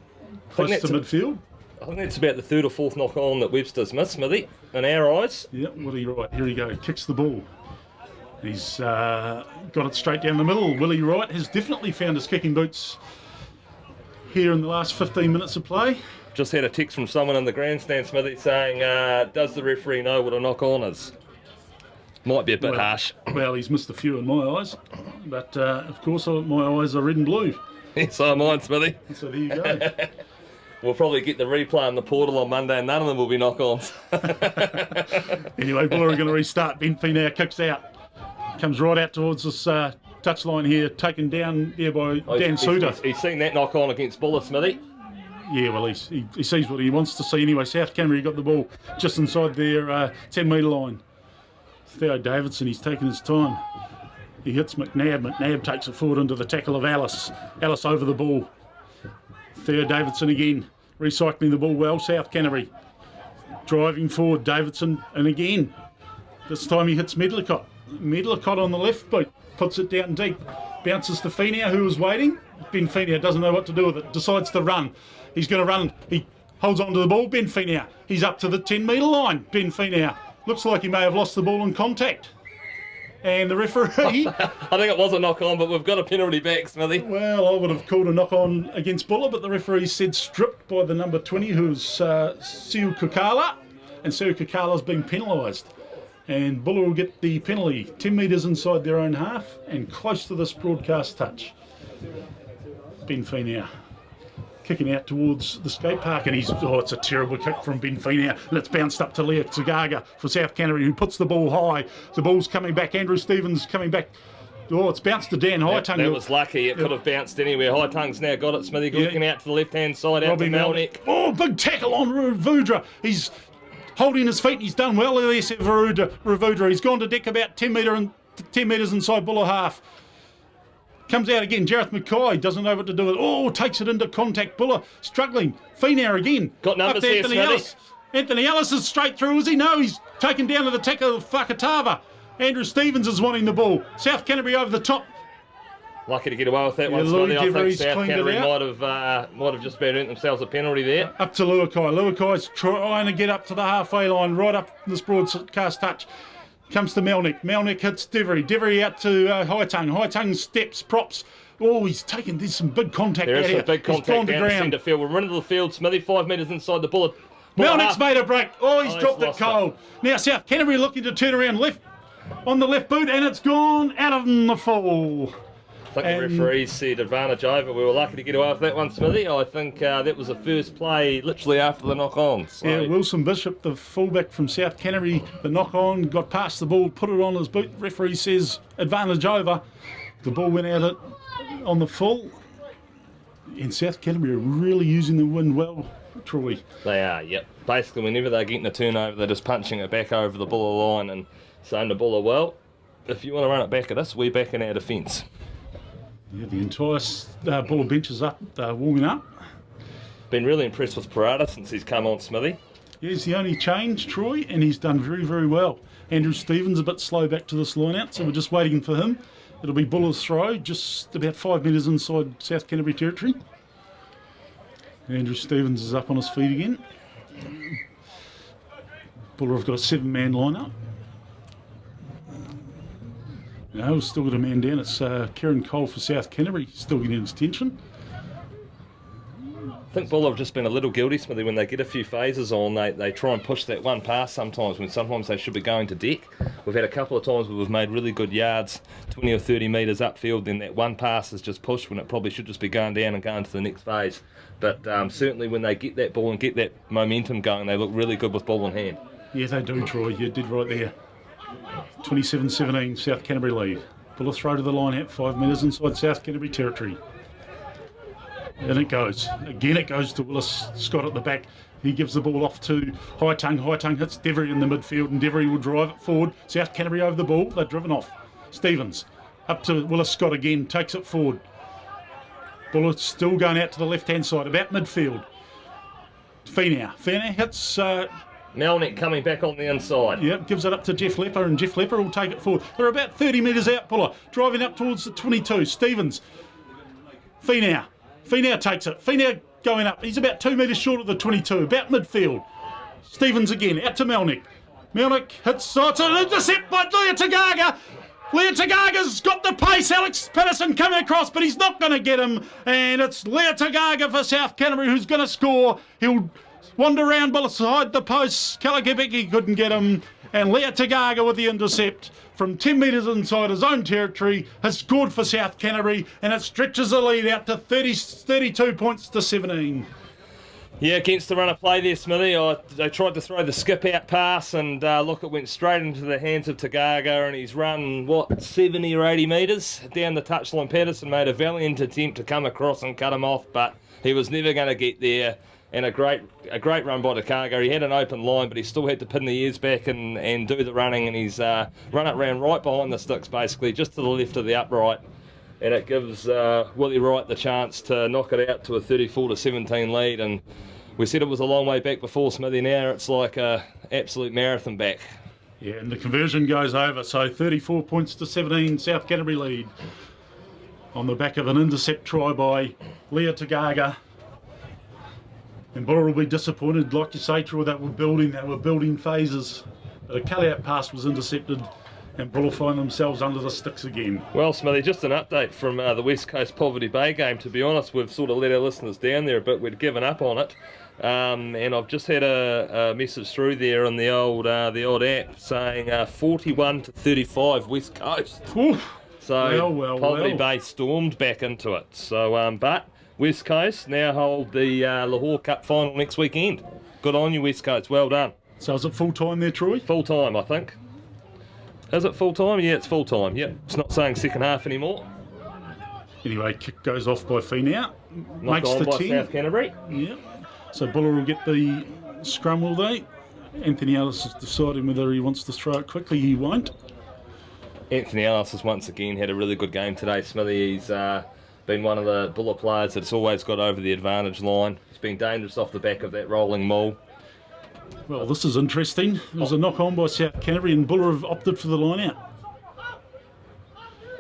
close to midfield. I think that's about the third or fourth knock on that Webster's missed, Smithy, in our eyes. Yep, Willie Wright. Here he goes. Kicks the ball. He's got it straight down the middle. Willie Wright has definitely found his kicking boots here in the last 15 minutes of play. Just had a text from someone in the grandstand, Smithy, saying, does the referee know what a knock on is? Might be a bit harsh. Well, he's missed a few in my eyes, but of course my eyes are red and blue. So are mine, Smithy. So there you go. We'll probably get the replay on the portal on Monday and none of them will be knock-ons. Anyway, Buller are going to restart. Ben Finau kicks out. Comes right out towards this touchline here, taken down there by Dan Suter. He's seen that knock-on against Buller, Smithy. Yeah, well, he sees what he wants to see anyway. South Canterbury got the ball just inside their 10 metre line. Theo Davidson, he's taking his time. He hits McNabb. McNabb takes it forward into the tackle of Alice. Alice over the ball. Theo Davidson again, recycling the ball well. South Canterbury driving forward. Davidson, and again, this time he hits Medlicott. Medlicott on the left boot, puts it down deep. Bounces to Finau, who was waiting. Ben Finau doesn't know what to do with it. Decides to run. He's going to run. He holds on to the ball. Ben Finau. He's up to the 10 metre line. Ben Finau. Looks like he may have lost the ball in contact. And the referee... I think it was a knock-on, but we've got a penalty back, Smithy. Well, I would have called a knock-on against Buller, but the referee said stripped by the number 20, who's Siu Kukala. And Siu Kukala's been penalised. And Buller will get the penalty, 10 metres inside their own half and close to this broadcast touch. Ben Finau kicking out towards the skate park, and it's a terrible kick from Ben Finau, and it's bounced up to Leo Tagaga for South Canterbury, who puts the ball high. The ball's coming back. Andrew Stevens coming back Oh, it's bounced to Dan Hightongue. That was lucky. It could have bounced anywhere. High Tongue's now got it. Smithy looking out to the left-hand side, out to Melnick. Oh, big tackle on Ravudra. He's holding his feet. He's done well there, Ravudra. He's gone to deck about 10 metres inside Buller half. Comes out again. Jareth Mackay doesn't know what to do with it. Oh, takes it into contact. Buller struggling. Feenair again. Got numbers here, Anthony Smithy. Ellis. Anthony Ellis is straight through, is he? No, he's taken down to the tackle of Whakatava. Andrew Stevens is wanting the ball. South Canterbury over the top. Lucky to get away with that one, Smithy. I think South Canterbury might have just about earned themselves a penalty there. Up to Luakai. Luakai's trying to get up to the halfway line, right up this broadcast touch. Comes to Melnick. Melnick hits Devery. Devery out to Hightongue. Hightongue steps, props. Oh, he's taken. There's some big contact There out is here. some big contact down down the centre field. We're into the field. Smithy 5 metres inside the bullet. Melnick's made a break. Oh, he's dropped it lost cold. Now South Canterbury looking to turn around left on the left boot, and it's gone out of the full. I think the referees said advantage over. We were lucky to get away with that one, Smithy. I think that was the first play literally after the knock-on. So. Yeah, Wilson Bishop, the fullback from South Canterbury, the knock-on, got past the ball, put it on his boot. Referee says advantage over. The ball went out on the full. And South Canterbury are really using the wind well, Troy. They are, yep. Basically, whenever they're getting a turnover, they're just punching it back over the Buller line and saying to Buller, well, if you want to run it back at us, we're back in our defence. Yeah, the entire Buller bench is up, warming up. Been really impressed with Parada since he's come on, Smithy. Yeah, he's the only change, Troy, and he's done very, very well. Andrew Stevens a bit slow back to this line out, so we're just waiting for him. It'll be Buller's throw, just about 5 metres inside South Canterbury territory. Andrew Stevens is up on his feet again. Buller have got a 7-man lineup. No, we've still got a man down. It's Kieran Cole for South Canterbury, still getting his attention. I think Buller have just been a little guilty, Smithy, when they get a few phases on, they try and push that one pass sometimes, when sometimes they should be going to deck. We've had a couple of times where we've made really good yards, 20 or 30 metres upfield, then that one pass is just pushed when it probably should just be going down and going to the next phase. But certainly when they get that ball and get that momentum going, they look really good with ball in hand. Yeah, they do, Troy. You did right there. 27-17, South Canterbury lead. Buller throw to the line out, 5 metres inside South Canterbury territory. And it goes. Again, it goes to Willis Scott at the back. He gives the ball off to Hightongue. Hightongue hits Devery in the midfield, and Devery will drive it forward. South Canterbury over the ball. They're driven off. Stevens up to Willis Scott again. Takes it forward. Buller still going out to the left-hand side, about midfield. Feenair hits... Melnick coming back on the inside. Yep, gives it up to Jeff Lepper, and Jeff Lepper will take it forward. They're about 30 metres out, Buller. Driving up towards the 22. Stevens. Feenair takes it. Feenair going up. He's about 2 metres short of the 22, about midfield. Stevens again, out to Melnick. Melnick hits, it's an intercept by Lea Tagaga. Lea Tagaga's got the pace. Alex Patterson coming across, but he's not going to get him. And it's Lea Tagaga for South Canterbury who's going to score. He'll wander around beside the posts. Kalakibiki couldn't get him. And Lea Tagaga with the intercept from 10 metres inside his own territory has scored for South Canterbury, and it stretches the lead out to 32 points to 17. Yeah, against the run of play there, Smithy. They tried to throw the skip-out pass, and look, it went straight into the hands of Tagaga, and he's run, 70 or 80 metres down the touchline. Patterson made a valiant attempt to come across and cut him off, but he was never going to get there. And a great run by Tagaga. He had an open line, but he still had to pin the ears back and do the running, and he's run it round right behind the sticks, basically, just to the left of the upright. And it gives Willie Wright the chance to knock it out to a 34-17 lead. And we said it was a long way back before, Smithy. Now it's like a absolute marathon back. Yeah, and the conversion goes over, so 34 points to 17, South Canterbury lead. On the back of an intercept try by Lea Tagaga. And Buller will be disappointed, like you say, Troy, they were building phases. But a cut-out pass was intercepted, and Buller find themselves under the sticks again. Well, Smithy, just an update from the West Coast Poverty Bay game. To be honest, we've sort of let our listeners down there a bit. We'd given up on it. And I've just had a message through there on the old app saying 41-35 West Coast. Oof. So Poverty Bay stormed back into it. So, but West Coast now hold the Lochore Cup final next weekend. Good on you, West Coast. Well done. So is it full time there, Troy? Full time, I think. Is it full time? Yeah, it's full time. Yep. It's not saying second half anymore. Anyway, kick goes off by Finau. Knocked Makes on the by 10. South Canterbury. Yeah. So Buller will get the scrum, will they? Anthony Ellis is deciding whether he wants to throw it quickly. He won't. Anthony Ellis has once again had a really good game today, Smithy. He's been one of the Buller players that's always got over the advantage line. He's been dangerous off the back of that rolling maul. Well, this is interesting. There was a knock on by South Canterbury and Buller have opted for the line out.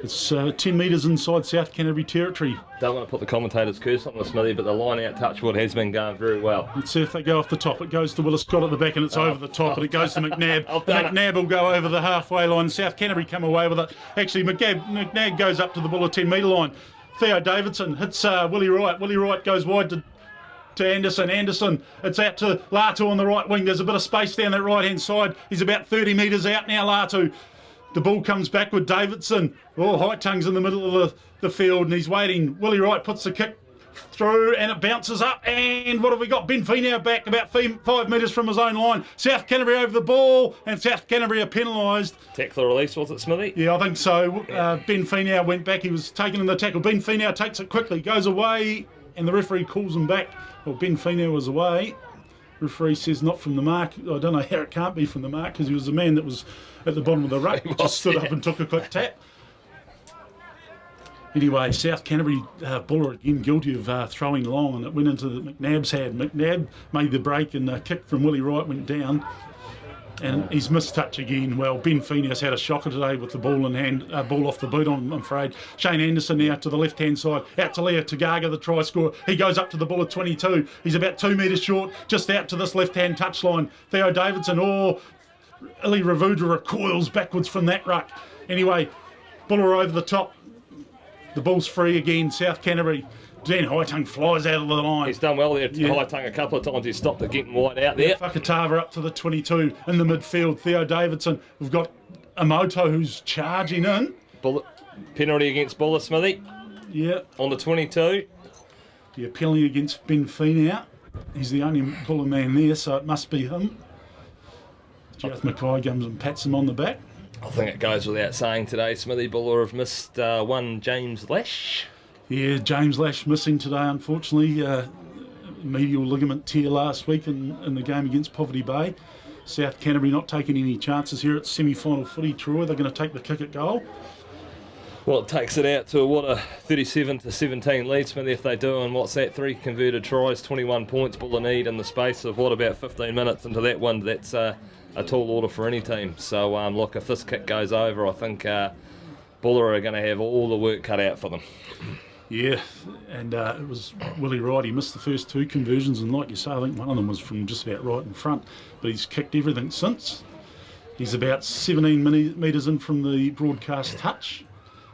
It's 10 metres inside South Canterbury territory. Don't want to put the commentator's curse on the Smithy, but the line out touchwood has been going very well. Let's see if they go off the top. It goes to Willis Scott at the back and it's over the top, and it goes to McNabb. McNabb will go over the halfway line. South Canterbury come away with it. Actually, McNabb goes up to the Buller 10 metre line. Theo Davidson hits Willie Wright. Willie Wright goes wide to Anderson. Anderson, it's out to Latu on the right wing. There's a bit of space down that right hand side. He's about 30 metres out now, Latu. The ball comes back with Davidson. Oh, High Tongue's in the middle of the field and he's waiting. Willie Wright puts the kick through and it bounces up. And what have we got? Ben Finau back about 5 metres from his own line. South Canterbury over the ball and South Canterbury are penalised. Tackler release, was it, Smithy? Yeah, I think so. Ben Finau went back. He was taken in the tackle. Ben Finau takes it quickly, goes away, and the referee calls him back. Well, Ben Finau was away. Referee says not from the mark. I don't know how it can't be from the mark because he was the man that was at the bottom of the ruck. Just stood up and took a quick tap. Anyway, South Canterbury, Buller again guilty of throwing long, and it went into McNabb's hand. McNabb made the break and the kick from Willie Wright went down. And he's missed touch again. Well, Ben Finau's had a shocker today with the ball in hand, ball off the boot, I'm afraid. Shane Anderson now to the left-hand side, out to Leo Tagaga, the try scorer. He goes up to the ball at 22. He's about 2 metres short, just out to this left-hand touchline. Theo Davidson, Ili Ravuda recoils backwards from that ruck. Anyway, Buller over the top. The ball's free again, South Canterbury. Dan Hightongue flies out of the line. He's done well there. Yeah. Hightongue a couple of times. He's stopped it getting wide out there. Fakatava up to the 22 in the midfield. Theo Davidson. We've got Amoto who's charging in. Bullet penalty against Buller, Smithy. Yeah. On the 22. Yeah, penalty against Ben Finau. He's the only Buller man there, so it must be him. Gareth Mackay comes and pats him on the back. I think it goes without saying today, Smithy, Buller have missed one James Lash. Yeah, James Lash missing today, unfortunately. Medial ligament tear last week in the game against Poverty Bay. South Canterbury not taking any chances here. It's semi-final footy, Troy. They're going to take the kick at goal. Well, it takes it out to a 37-17 lead, Smithy, if they do. And what's that? 3 converted tries, 21 points Buller need in the space of, about 15 minutes into that one. That's a tall order for any team. So, look, if this kick goes over, I think Buller are going to have all the work cut out for them. Yeah, and it was Willie Wright. He missed the first 2 conversions, and like you say, I think one of them was from just about right in front, but he's kicked everything since. He's about 17 metres in from the broadcast touch,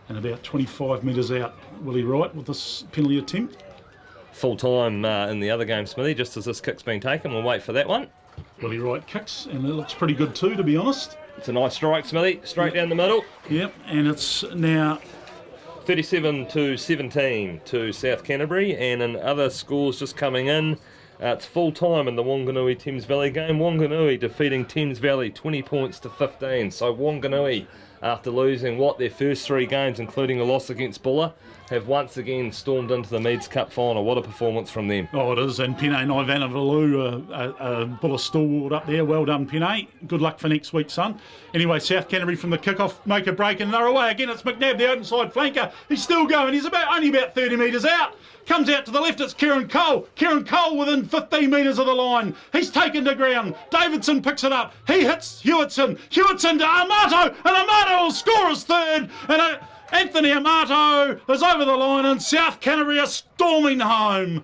and about 25 metres out, Willie Wright, with this penalty attempt. Full time in the other game, Smithy, just as this kick's been taken. We'll wait for that one. Willie Wright kicks, and it looks pretty good too, to be honest. It's a nice strike, Smithy, straight down the middle. Yep, and it's now 37-17 to South Canterbury, and in other scores just coming in, it's full time in the Wanganui Thames Valley game. Wanganui defeating Thames Valley 20 points to 15. So Wanganui, after losing their first 3 games, including a loss against Buller, have once again stormed into the Meads Cup final. What a performance from them. Oh, it is. And Pene Nivanavalu, Buller stalwart up there. Well done, Pene. Good luck for next week, son. Anyway, South Canterbury from the kick-off make a break and they're away. Again, it's McNabb, the open side flanker. He's still going. He's only about 30 metres out. Comes out to the left, it's Kieran Cole. Kieran Cole within 15 metres of the line. He's taken to ground. Davidson picks it up. He hits Hewitson. Hewitson to Amato, and Amato will score his third. And Anthony Amato is over the line, and South Canterbury are storming home.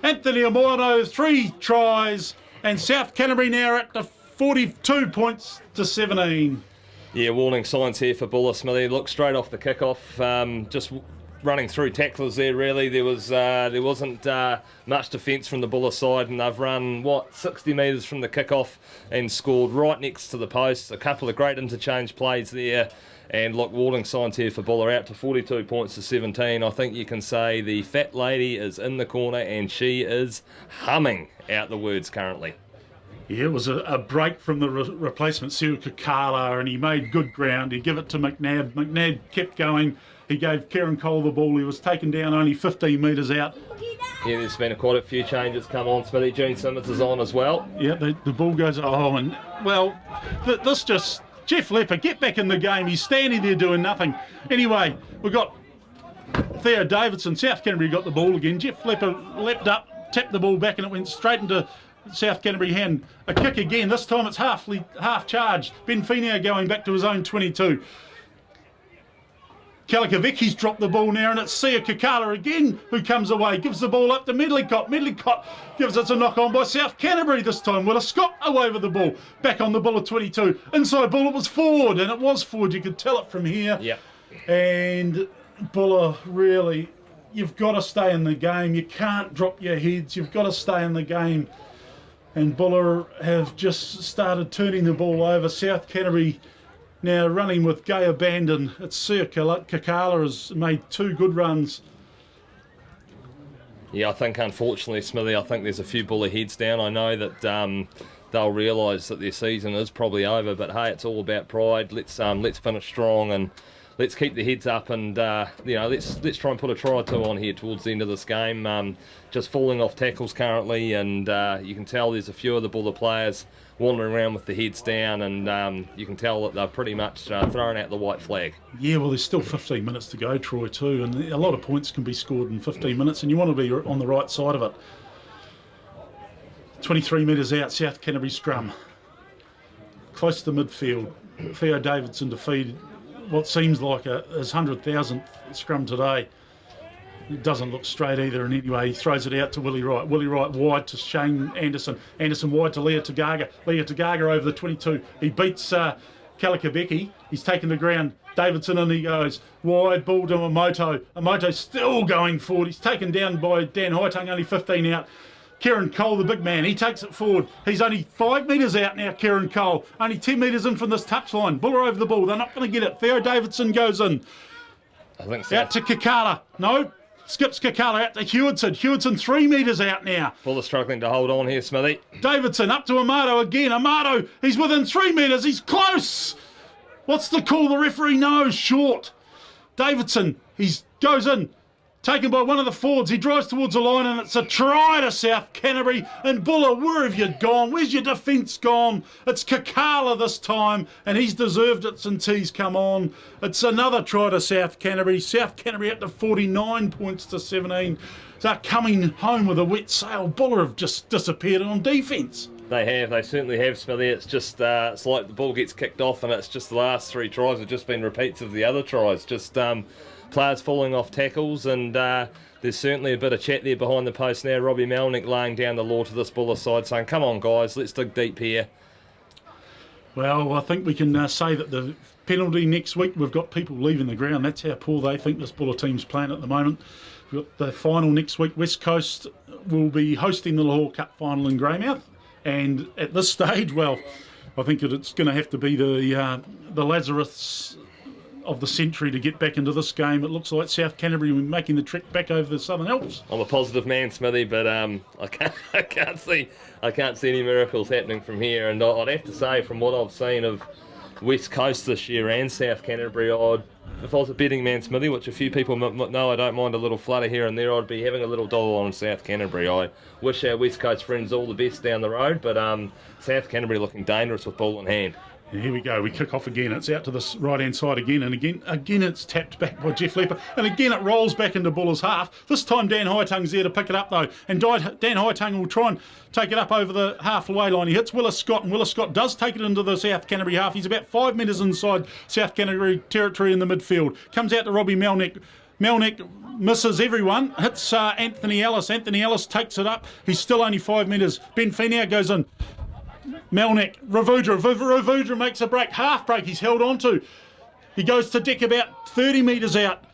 Anthony Amato, 3 tries, and South Canterbury now at the 42 points to 17. Yeah, warning signs here for Buller, Smithy. Look, straight off the kick-off, just running through tacklers there, really. There wasn't much defence from the Buller side, and they've run 60 metres from the kick-off and scored right next to the post. A couple of great interchange plays there, and look, warning signs here for Buller, out to 42 points to 17. I think you can say the fat lady is in the corner and she is humming out the words currently. Yeah, it was a break from the replacement, Sue Kakala, and he made good ground. He gave it to McNabb. McNabb kept going. He gave Kieran Cole the ball. He was taken down only 15 metres out. Yeah, there's been quite a few changes come on. Smithy, Gene Simmons is on as well. Yeah, the ball goes, and, well, this just, Jeff Lepper, get back in the game. He's standing there doing nothing. Anyway, we've got Theo Davidson. South Canterbury got the ball again. Jeff Lepper leapt up, tapped the ball back, and it went straight into South Canterbury hand. A kick again. This time it's half charged. Ben Finau going back to his own 22. Kalakavicki's dropped the ball now, and it's Sia Kakala again who comes away, gives the ball up to Medlicott. Medlicott gives it a knock on by South Canterbury this time. Willa Scott away with the ball, back on the ball at 22. Inside ball, it was forward, and it was forward. You could tell it from here. Yeah. And Buller, really, you've got to stay in the game. You can't drop your heads. You've got to stay in the game. And Buller have just started turning the ball over. South Canterbury now running with gay abandon. It's Sia Kakala has made 2 good runs. Yeah, I think unfortunately, Smithy, I think there's a few Buller heads down. I know that they'll realise that their season is probably over, but hey, it's all about pride. Let's finish strong and let's keep the heads up, and let's try and put a try or 2 on here towards the end of this game. Just falling off tackles currently, and you can tell there's a few of the Buller players wandering around with the heads down, and you can tell that they're pretty much throwing out the white flag. Yeah, well, there's still 15 minutes to go, Troy, too, and a lot of points can be scored in 15 minutes, and you want to be on the right side of it. 23 metres out, South Canterbury scrum. Close to midfield. Theo Davidson to feed what seems like his 100,000th scrum today. It doesn't look straight either, and anyway, he throws it out to Willie Wright. Willie Wright wide to Shane Anderson. Anderson wide to Lea Tagaga. Lea Tagaga over the 22. He beats Kalakavicki. He's taken the ground. Davidson and he goes wide ball to Amoto. Amoto still going forward. He's taken down by Dan Hightongue, only 15 out. Kieran Cole, the big man, he takes it forward. He's only 5 metres out now, Kieran Cole. Only 10 metres in from this touchline. Buller over the ball. They're not going to get it. Theo Davidson goes in. I think so. Out to Kakala. No. Skips Kakala out to Hewitson. Hewitson 3 metres out now. Buller struggling to hold on here, Smithy. Davidson up to Amato again. Amato, he's within 3 metres. He's close. What's the call? The referee knows. Short. Davidson, he goes in. Taken by one of the forwards. He drives towards the line, and it's a try to South Canterbury. And Buller, where have you gone? Where's your defence gone? It's Kakala this time, and he's deserved it since he's come on. It's another try to South Canterbury. South Canterbury up to 49 points to 17. They're coming home with a wet sail. Buller have just disappeared on defence. They certainly have, Smithy. It's just, it's like the ball gets kicked off, and it's just the last 3 tries have just been repeats of the other tries. Just players falling off tackles, and there's certainly a bit of chat there behind the post now. Robbie Melnick laying down the law to this Buller side, saying, come on, guys, let's dig deep here. Well, I think we can say that the penalty next week, we've got people leaving the ground. That's how poor they think this Buller team's playing at the moment. We've got the final next week. West Coast will be hosting the Lochore Cup final in Greymouth. And at this stage, well, I think it's going to have to be the Lazarus of the century to get back into this game. It looks like South Canterbury will be making the trek back over the Southern Alps. I'm a positive man, Smithy, but I can't see any miracles happening from here. And I'd have to say, from what I've seen of West Coast this year and South Canterbury, if I was a betting man, Smithy, which a few people know I don't mind a little flutter here and there, I'd be having a little dollar on South Canterbury. I wish our West Coast friends all the best down the road, but South Canterbury looking dangerous with ball in hand. And here we go. We kick off again. It's out to this right-hand side again, and again it's tapped back by Jeff Lepper, and again it rolls back into Buller's half. This time Dan Hightongue's there to pick it up though, and Dan Hightongue will try and take it up over the halfway line. He hits Willa Scott, and Willa Scott does take it into the South Canterbury half. He's about 5 metres inside South Canterbury territory in the midfield. Comes out to Robbie Melnick. Melnick misses everyone, hits Anthony Ellis. Anthony Ellis takes it up. He's still only 5 metres. Ben Finau goes in. Melnick, Ravudra makes a break, half break he's held on to. He goes to deck about 30 metres out.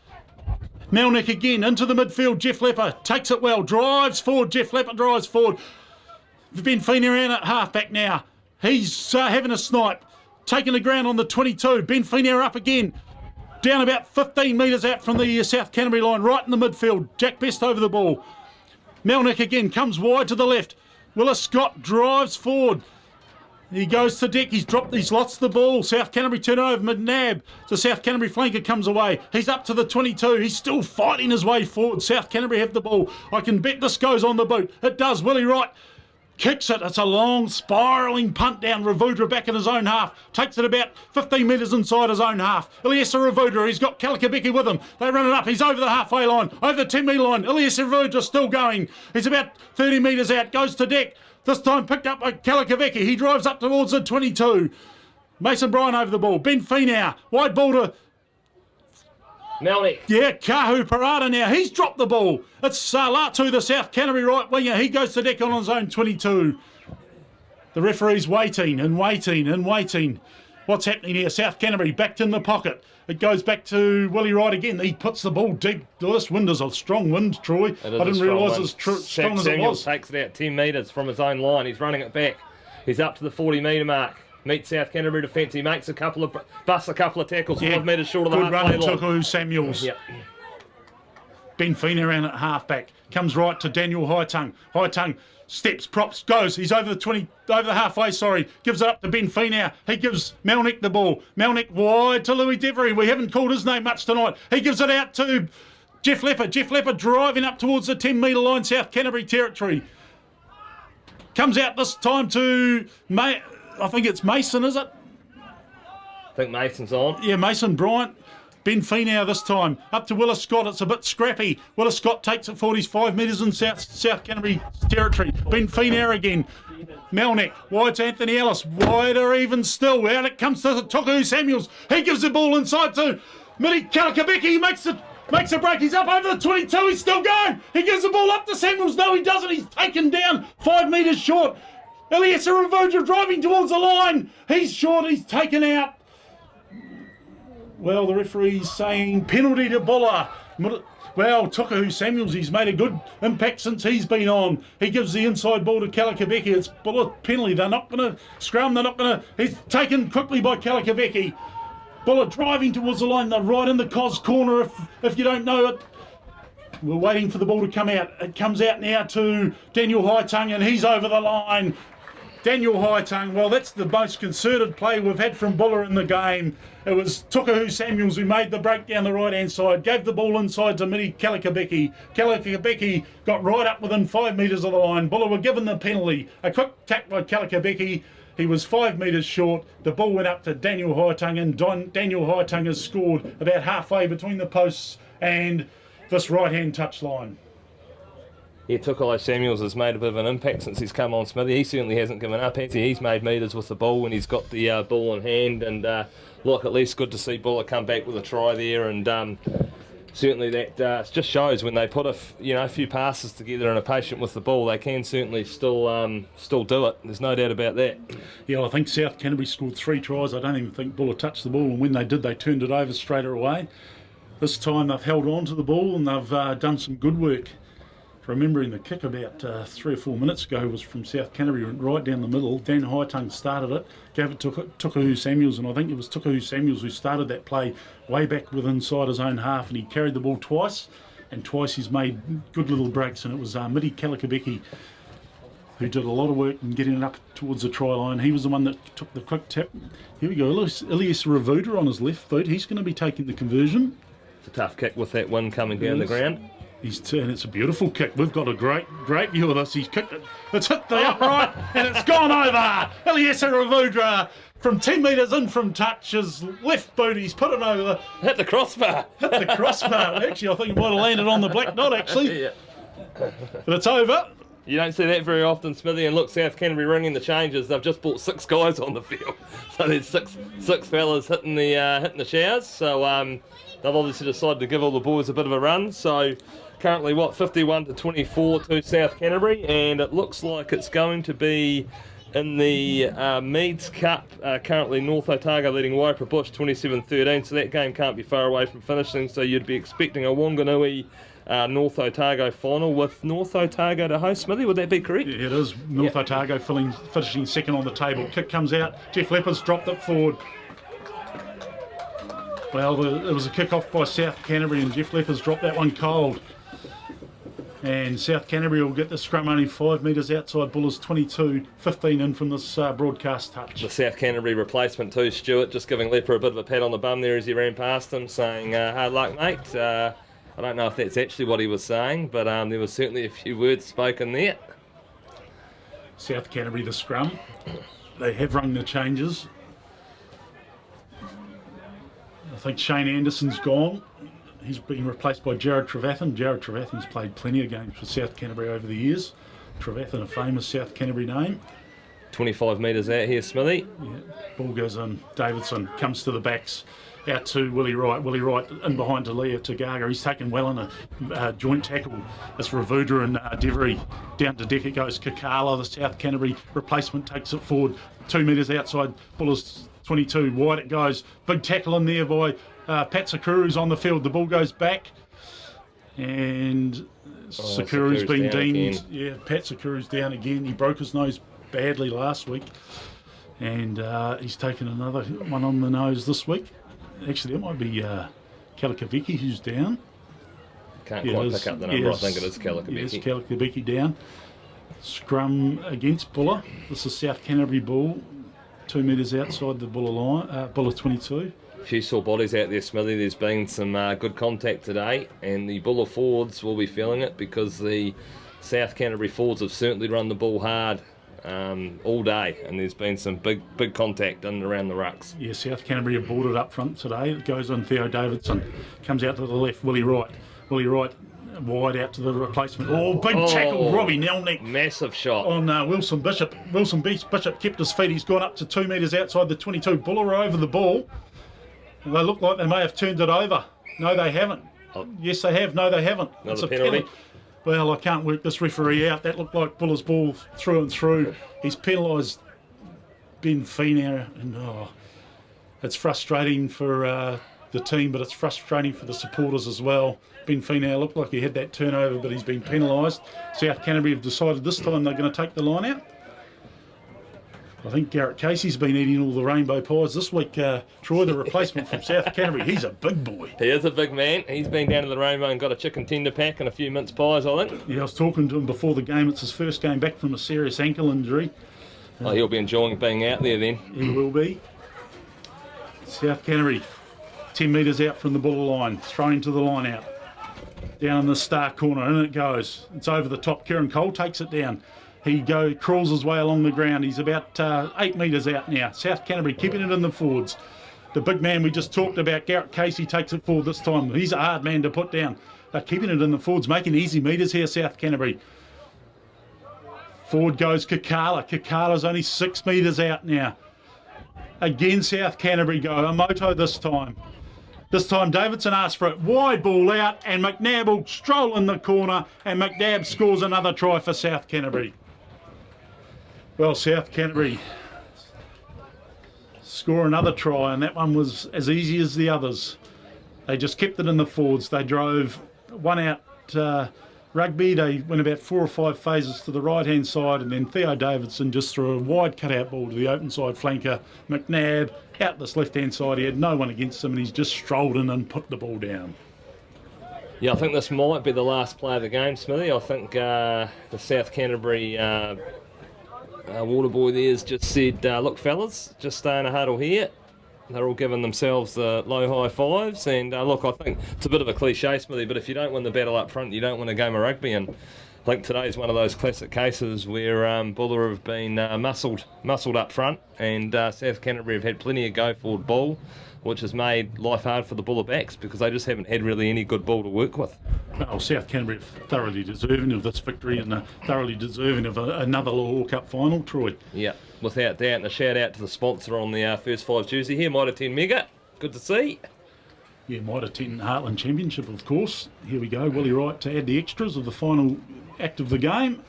Melnick again into the midfield. Jeff Lepper takes it well, drives forward. Jeff Lepper drives forward. Ben Finau around at half back now. He's having a snipe, taking the ground on the 22. Ben Finau up again, down about 15 metres out from the South Canterbury line, right in the midfield. Jack Best over the ball. Melnick again comes wide to the left. Willa Scott drives forward. He goes to deck. He's lost the ball. South Canterbury turn over. McNabb. The South Canterbury flanker comes away. He's up to the 22. He's still fighting his way forward. South Canterbury have the ball. I can bet this goes on the boot. It does. Willie Wright kicks it. It's a long spiralling punt down. Ravudra back in his own half. Takes it about 15 metres inside his own half. Eliesa Ravudra, he's got Kalikabeki with him. They run it up. He's over the halfway line, over the 10 metre line. Eliesa Ravudra still going. He's about 30 metres out. Goes to deck. This time picked up by Kalikabeki. He drives up towards the 22. Mason Bryan over the ball. Ben Finau. Wide ball to... Melnick. Yeah, Kahu Parada now. He's dropped the ball. It's Salatu, the South Canterbury right winger. He goes to deck on his own 22. The referee's waiting and waiting and waiting. What's happening here? South Canterbury backed in the pocket. It goes back to Willie Wright again. He puts the ball deep. This wind is a strong wind, Troy. I didn't realise as strong as it was. Takes it out 10 metres from his own line. He's running it back. He's up to the 40 metre mark. Meets South Canterbury defence. He makes busts a couple of tackles, 5 metres short of the halfway line. Good run, Tuku Samuels. Yep. Ben Fina around at halfback. Comes right to Daniel Hightongue. Hightongue steps, props, goes. He's over the halfway, Gives it up to Ben Finau. He gives Melnick the ball. Melnick wide to Louis Devery. We haven't called his name much tonight. He gives it out to Jeff Leppard. Jeff Leppard driving up towards the 10 metre line, South Canterbury territory. Comes out this time to, I think it's Mason, is it? I think Mason's on. Yeah, Mason Bryant. Ben Finau this time. Up to Willis Scott. It's a bit scrappy. Willis Scott takes it 45 metres in South Canterbury territory. Ben Finau again. Melnick. Wide to Anthony Ellis. Wider even still. Out it comes to Tuku Samuels. He gives the ball inside to Midi Kalikabeki. He makes a break. He's up over the 22. He's still going. He gives the ball up to Samuels. No, he doesn't. He's taken down 5 metres short. Eliesa Ravudra driving towards the line. He's short. He's taken out. Well, the referee's saying penalty to Buller. Well, Tuku Samuels, he's made a good impact since he's been on. He gives the inside ball to Kalikabeki. It's Buller penalty. They're not going to scrum. They're not going to... He's taken quickly by Kalikabeki. Buller driving towards the line. They're right in the Cos corner if you don't know it. We're waiting for the ball to come out. It comes out now to Daniel Hightongue, and he's over the line. Daniel Hightongue, well, that's the most concerted play we've had from Buller in the game. It was Tuku Samuels who made the break down the right-hand side, gave the ball inside to Midi Kalikabeki. Kalikabeki got right up within 5 metres of the line. Buller were given the penalty. A quick tack by Kalikabeki. He was 5 metres short. The ball went up to Daniel Hightongue, and Daniel Hightongue has scored about halfway between the posts and this right-hand touch line. Yeah, Tuku Samuels has made a bit of an impact since he's come on, Smithy. He certainly hasn't given up, has he? He's made metres with the ball when he's got the ball in hand, and look, at least good to see Buller come back with a try there, and certainly that just shows when they put a few passes together and are patient with the ball, they can certainly still do it. There's no doubt about that. Yeah, I think South Canterbury scored 3 tries. I don't even think Buller touched the ball, and when they did, they turned it over straight away. This time they've held on to the ball and they've done some good work. Remembering the kick about 3 or 4 minutes ago was from South Canterbury, right down the middle. Dan Hightongue started it, gave it to Tuku Samuels, and I think it was Tuku Samuels who started that play way back with inside his own half, and he carried the ball twice, and twice he's made good little breaks, and it was Midi Kalikabeki who did a lot of work in getting it up towards the try line. He was the one that took the quick tap. Here we go, Eliesa Ravudra on his left foot. He's going to be taking the conversion. It's a tough kick with that wind coming down the ground. And it's a beautiful kick. We've got a great view of this. He's kicked it. It's hit the upright and it's gone over. Eliesa Ravudra from 10 metres in from touch. His left boot, he's put it over. Hit the crossbar. Hit the crossbar. Actually, I think it might have landed on the black dot, actually. Yeah. But it's over. You don't see that very often, Smithy, and look, South Canterbury ringing the changes. They've just brought 6 guys on the field. So there's six fellas hitting the showers. So they've obviously decided to give all the boys a bit of a run. So currently, 51-24 to South Canterbury, and it looks like it's going to be in the Meads Cup. Currently, North Otago leading Waipara Bush 27-13, so that game can't be far away from finishing. So you'd be expecting a Wanganui North Otago final with North Otago to host. Smithy, would that be correct? Yeah, it is. North Otago finishing second on the table. Kick comes out. Jeff Leppard's dropped it forward. Well, it was a kick-off by South Canterbury, and Jeff Leppard's dropped that one cold. And South Canterbury will get the scrum only 5 metres outside Bullers 22-15 in from this broadcast touch. The South Canterbury replacement too, Stuart, just giving Leper a bit of a pat on the bum there as he ran past him, saying, hard luck, mate. I don't know if that's actually what he was saying, but there was certainly a few words spoken there. South Canterbury, the scrum. They have rung the changes. I think Shane Anderson's gone. He's been replaced by Jared Trevathan. Jared Trevathan's played plenty of games for South Canterbury over the years. Trevathan, a famous South Canterbury name. 25 metres out here, Smithy. Yeah. Ball goes in. Davidson comes to the backs. Out to Willie Wright. Willie Wright in behind to Leah Tagaga. He's taken well in a joint tackle. It's Ravuda and Devery. Down to deck it goes Kakala. The South Canterbury replacement takes it forward. 2 metres outside Bullers 22. Wide it goes. Big tackle in there by Pat Sakuru's on the field. The ball goes back. And Sakuru's been deemed. Yeah, Pat Sakuru's down again. He broke his nose badly last week. And he's taken another one on the nose this week. Actually, it might be Kalikaviki who's down. Can't quite pick up the number. Yes, I think it is Kalikaviki. Yes, Kalikaviki down. Scrum against Buller. This is South Canterbury ball. 2 metres outside the Buller line. Buller 22. A few sore bodies out there, Smithy. There's been some good contact today, and the Buller forwards will be feeling it because the South Canterbury forwards have certainly run the ball hard all day, and there's been some big contact in and around the rucks. Yeah, South Canterbury have boarded up front today. It goes on Theo Davidson. Comes out to the left, Willie Wright. Willie Wright wide out to the replacement. Big tackle, Robbie Nelnick. Massive shot. On Wilson Bishop. Wilson Bishop kept his feet. He's gone up to 2 metres outside the 22. Buller are over the ball. They look like they may have turned it over. No, they haven't. Yes, they have. No, they haven't. It's a penalty. Well, I can't work this referee out. That looked like Buller's ball through and through. He's penalised Ben Feener, and it's frustrating for the team, but it's frustrating for the supporters as well. Ben Feener looked like he had that turnover, but he's been penalised. South Canterbury have decided this time they're going to take the line out. I think Garrett Casey's been eating all the rainbow pies this week. Troy, the replacement from South Canterbury, he's a big boy. He is a big man. He's been down to the rainbow and got a chicken tender pack and a few mince pies, I think. Yeah, I was talking to him before the game. It's his first game back from a serious ankle injury. He'll be enjoying being out there then. He will be. South Canterbury, 10 metres out from the Buller line, thrown to the line out. Down in the star corner, in it goes. It's over the top. Kieran Cole takes it down. He crawls his way along the ground. He's about 8 metres out now. South Canterbury keeping it in the forwards. The big man we just talked about, Garrett Casey, takes it forward this time. He's a hard man to put down. They're keeping it in the forwards, making easy metres here, South Canterbury. Forward goes Kakala. Kakala's only 6 metres out now. Again, South Canterbury go. Amoto this time. This time Davidson asked for it. Wide ball out, and McNabb will stroll in the corner, and McNabb scores another try for South Canterbury. Well, South Canterbury score another try, and that one was as easy as the others. They just kept it in the forwards. They drove one out rugby. They went about 4 or 5 phases to the right-hand side, and then Theo Davidson just threw a wide cut-out ball to the open side flanker. McNabb out this left-hand side. He had no one against him, and he's just strolled in and put the ball down. Yeah, I think this might be the last play of the game, Smithy. I think the South Canterbury water boy there's just said, look fellas, just stay in a huddle here. They're all giving themselves the low high fives, and look, I think it's a bit of a cliche, Smithy, but if you don't win the battle up front, you don't win a game of rugby, and I think today's one of those classic cases where Buller have been muscled up front, and South Canterbury have had plenty of go forward ball, which has made life hard for the Buller backs because they just haven't had really any good ball to work with. Well, South Canterbury are thoroughly deserving of this victory and thoroughly deserving of another Lochore Cup final, Troy. Yeah, without doubt, and a shout out to the sponsor on the first 5 jersey here, Mitre 10 Mega. Good to see. Yeah, Mitre 10 Heartland Championship, of course. Here we go, Willie Wright to add the extras of the final act of the game.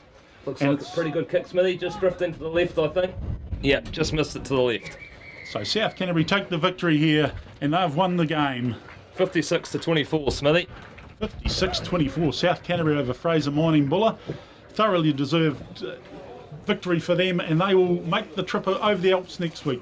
Looks like a pretty good kick, Smithy. Just drifting to the left, I think. Yeah, just missed it to the left. So South Canterbury take the victory here, and they've won the game. 56-24, Smithy. 56-24, South Canterbury over Fraser Mining Buller. Thoroughly deserved victory for them, and they will make the trip over the Alps next week.